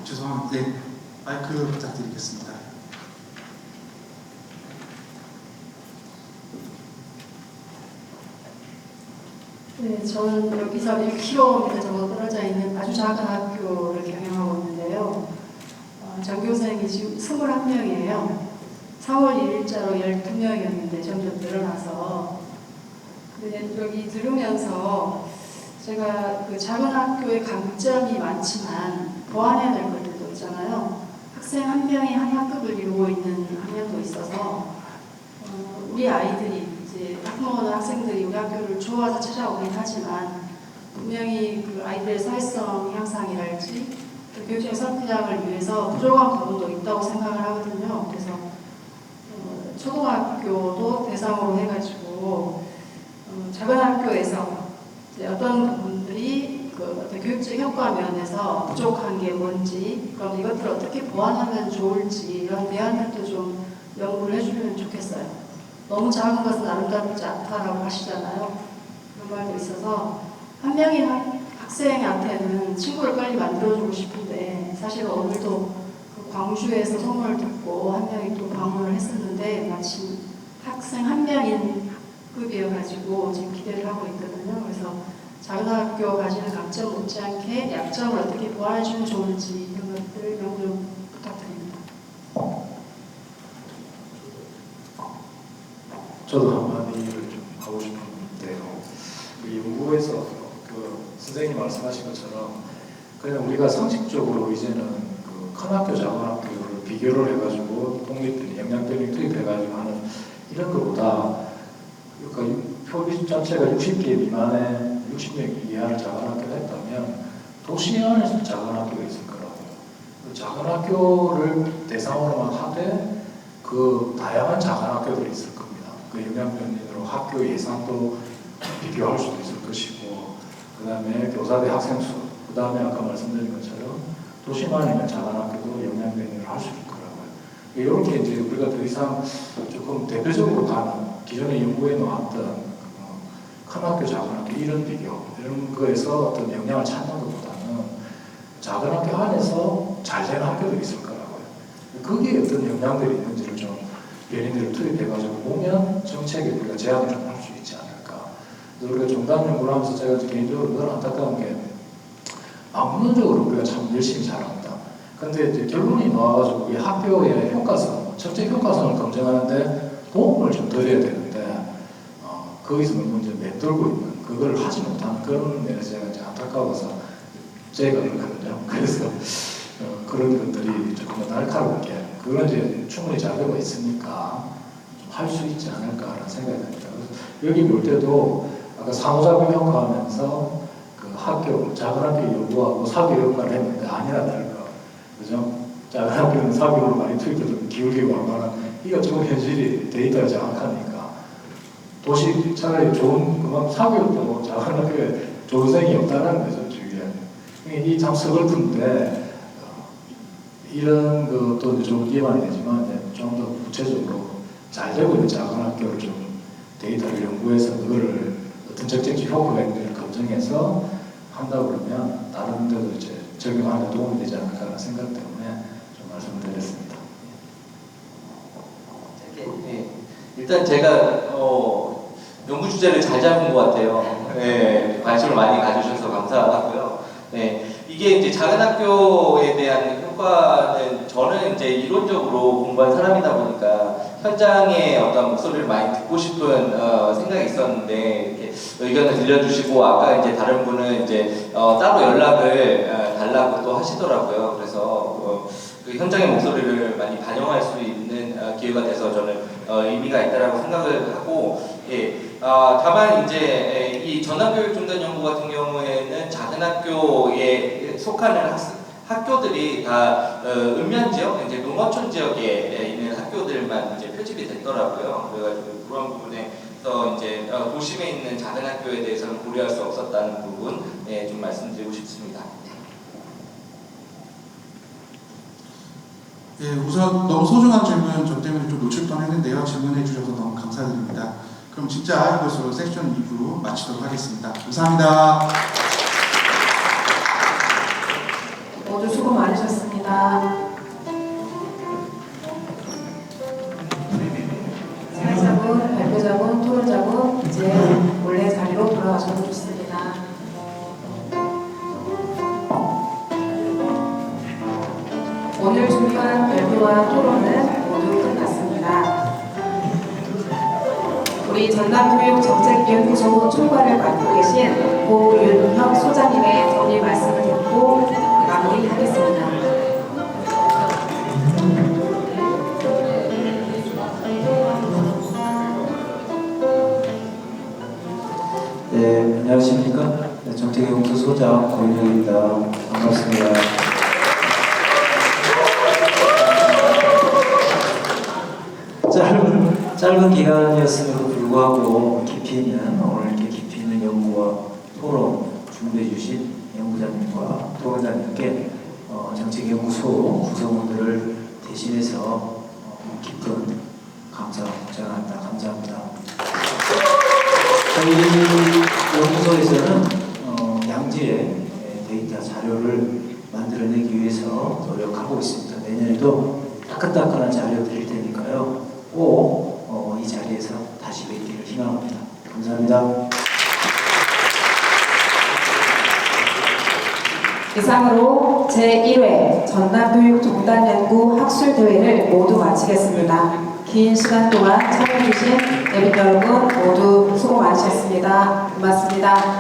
죄송합니다. 네, 마이크 부탁드리겠습니다. 네, 저는 여기서 1km 정도 떨어져 있는 아주 작은 학교를 경영하고 있는데요. 전교생이 지금 21명이에요. 4월 1일자로 12명이었는데 점점 늘어나서 여기 들으면서 제가 작은 학교의 강점이 많지만 보완해야 될 것들도 있잖아요. 학생 한 명이 한 학급을 이루고 있는 학년도 있어서 우리 아이들이 이제 학부모나 학생들이 우리 학교를 좋아서 찾아오긴 하지만 분명히 아이들의 사회성 향상이랄지 교육적 성장을 위해서 부족한 부분도 있다고 생각을 하거든요. 그래서 초등학교도 대상으로 해가지고 작은 학교에서 어떤 부분들이 어떤 교육적 효과 면에서 부족한 게 뭔지 그럼 이것들을 어떻게 보완하면 좋을지 이런 대안들도 좀 연구를 해주면 좋겠어요. 너무 작은 것은 아름답지 않다라고 하시잖아요. 그런 말도 있어서 한 명의 학생한테는 친구를 빨리 만들어주고 싶은데 사실 오늘도 광주에서 소문을 듣고 한 명이 또 방문을 했었는데 마침 학생 한 명인 학급이어가지고 지금 기대를 하고 있거든요. 그래서 작은 학교가 가지는 강점 못지않게 약점을 어떻게 보완해주면 좋을지 이런 것들 연구 좀 부탁드립니다. 저도 한마디를 좀 하고 싶은데요. 연구에서 선생님 말씀하신 것처럼 그냥 우리가 상식적으로 이제는 큰 학교, 작은 학교를 비교를 해가지고 독립들이 영양병이 투입해가지고 하는 이런 것보다 표기 자체가 60개 미만의 60명 이하의 작은 학교가 있다면 도시 안에서 작은 학교가 있을 거라고요. 작은 학교를 대상으로만 하되 다양한 작은 학교들이 있을 겁니다. 영양병으로 학교 예산도 비교할 수도 있을 것이고 그 다음에 교사대 학생 수, 그 다음에 아까 말씀드린 것처럼 도시만 있는 작은 학교도 영양병을 할 수 있을 거라고요. 이렇게 이제 우리가 더 이상 조금 대표적으로 가는 기존의 연구에 나왔던 큰 학교, 작은 학교 이런 비교 이런 거에서 어떤 영향을 찾는 것보다는 작은 학교 안에서 잘 되는 학교들이 있을 거라고요. 거기에 어떤 영향들이 있는지를 좀 연인들을 투입해가지고 보면 정책에 우리가 제안을 좀 할 수 있지 않을까. 그래서 우리가 종단 연구를 하면서 제가 개인적으로 늘 안타까운 게 학문적으로 우리가 참 열심히 잘합니다. 근데 이제 결론이 나와가지고 이 학교의 효과성, 적재 효과성을 검증하는데 도움을 좀 드려야 되는데 거기서 너무 이제 맴돌고 있는 그걸 하지 못하는 그런 면에서 제가 이제 안타까워서 제가 그렇거든요. 그래서 그런 것들이 조금 더 날카롭게 그건 이제 충분히 자료가 있으니까 할 수 있지 않을까라는 생각이 듭니다. 그래서 여기 볼 때도 아까 상호작용 효과하면서 그 학교, 작은 학교 요구하고 사교 효과를 했는데 아니라 다를까. 그죠? 작은 학교는 사교를 많이 투입해서 기울이고 얼마나 이거 조금 현실이 데이터가 정확하니까 도시 차라리 좋은 그만 사교도 작은 학교에 조생이 없다는 거죠. 주위에. 이 참 서글픈데 이런 것도 좀 기반이 되지만 좀 더 구체적으로 잘 되고 있는 작은 학교를 좀 데이터를 연구해서 그거를 어떤 적정치 효과가 있는지를 검증해서 한다 그러면 다른 데도 이제 적용하는 데 도움이 되지 않을까라는 생각 때문에 좀 말씀을 드렸습니다. 네. 일단 제가 연구 주제를 잘 잡은 것 같아요. 네, 관심을 많이 가져주셔서 감사하고요. 네, 이게 이제 작은 학교에 대한 효과는 저는 이제 이론적으로 공부한 사람이다 보니까 현장의 어떤 목소리를 많이 듣고 싶은 생각이 있었는데 이렇게 의견을 들려주시고 아까 이제 다른 분은 이제 따로 연락을 달라고 또 하시더라고요. 그래서 그 현장의 목소리를 많이 반영할 수 있는 기회가 돼서 저는 의미가 있다라고 생각을 하고 다만 이제 이 전남교육중단연구 같은 경우에는 작은 학교에 속하는 학교들이 다 읍면 지역, 이제 농어촌 지역에 있는 학교들만 이제 표집이 됐더라고요. 그래가지고 그런 부분에서 이제 도심에 있는 작은 학교에 대해서는 고려할 수 없었다는 부분 좀 말씀드리고 싶습니다. 예, 우선 너무 소중한 질문 저 때문에 좀 놓칠 뻔했는데요. 질문해 주셔서 너무 감사드립니다. 그럼 진짜 이것으로 섹션 2부 마치도록 하겠습니다. 감사합니다. 모두 수고 많으셨습니다. 사회자분, 발표자분, 토론자분 이제 원래 자리로 돌아가셔도 좋습니다. 오늘 준비한 발표와 토론은 모두 끝났습니다. 우리 전남교육정책연구소 총괄을 맡고 계신 고윤혁 소장님의 정리 말씀을 듣고 마무리하겠습니다. 네, 안녕하십니까. 정책연구소장 고윤혁입니다. 반갑습니다. 짧은 기간이었음에도 불구하고 깊이 있는 오늘 이렇게 깊이 있는 연구와 토론 준비해 주신 연구자님과 토론자님께 정책연구소 구성원들을 대신해서 깊은 감사 전합니다. 감사합니다. 저희 연구소에서는 양질의 데이터 자료를 만들어내기 위해서 노력하고 있습니다. 내년에도 따끈따끈한 자료 드릴 테니까요. 꼭 이 자리에서 다시 뵙기를 희망합니다. 감사합니다. 이상으로 제1회 전남교육종단연구 학술대회를 모두 마치겠습니다. 긴 시간 동안 참여해주신 예빈 여러분 모두 수고 많으셨습니다. 고맙습니다.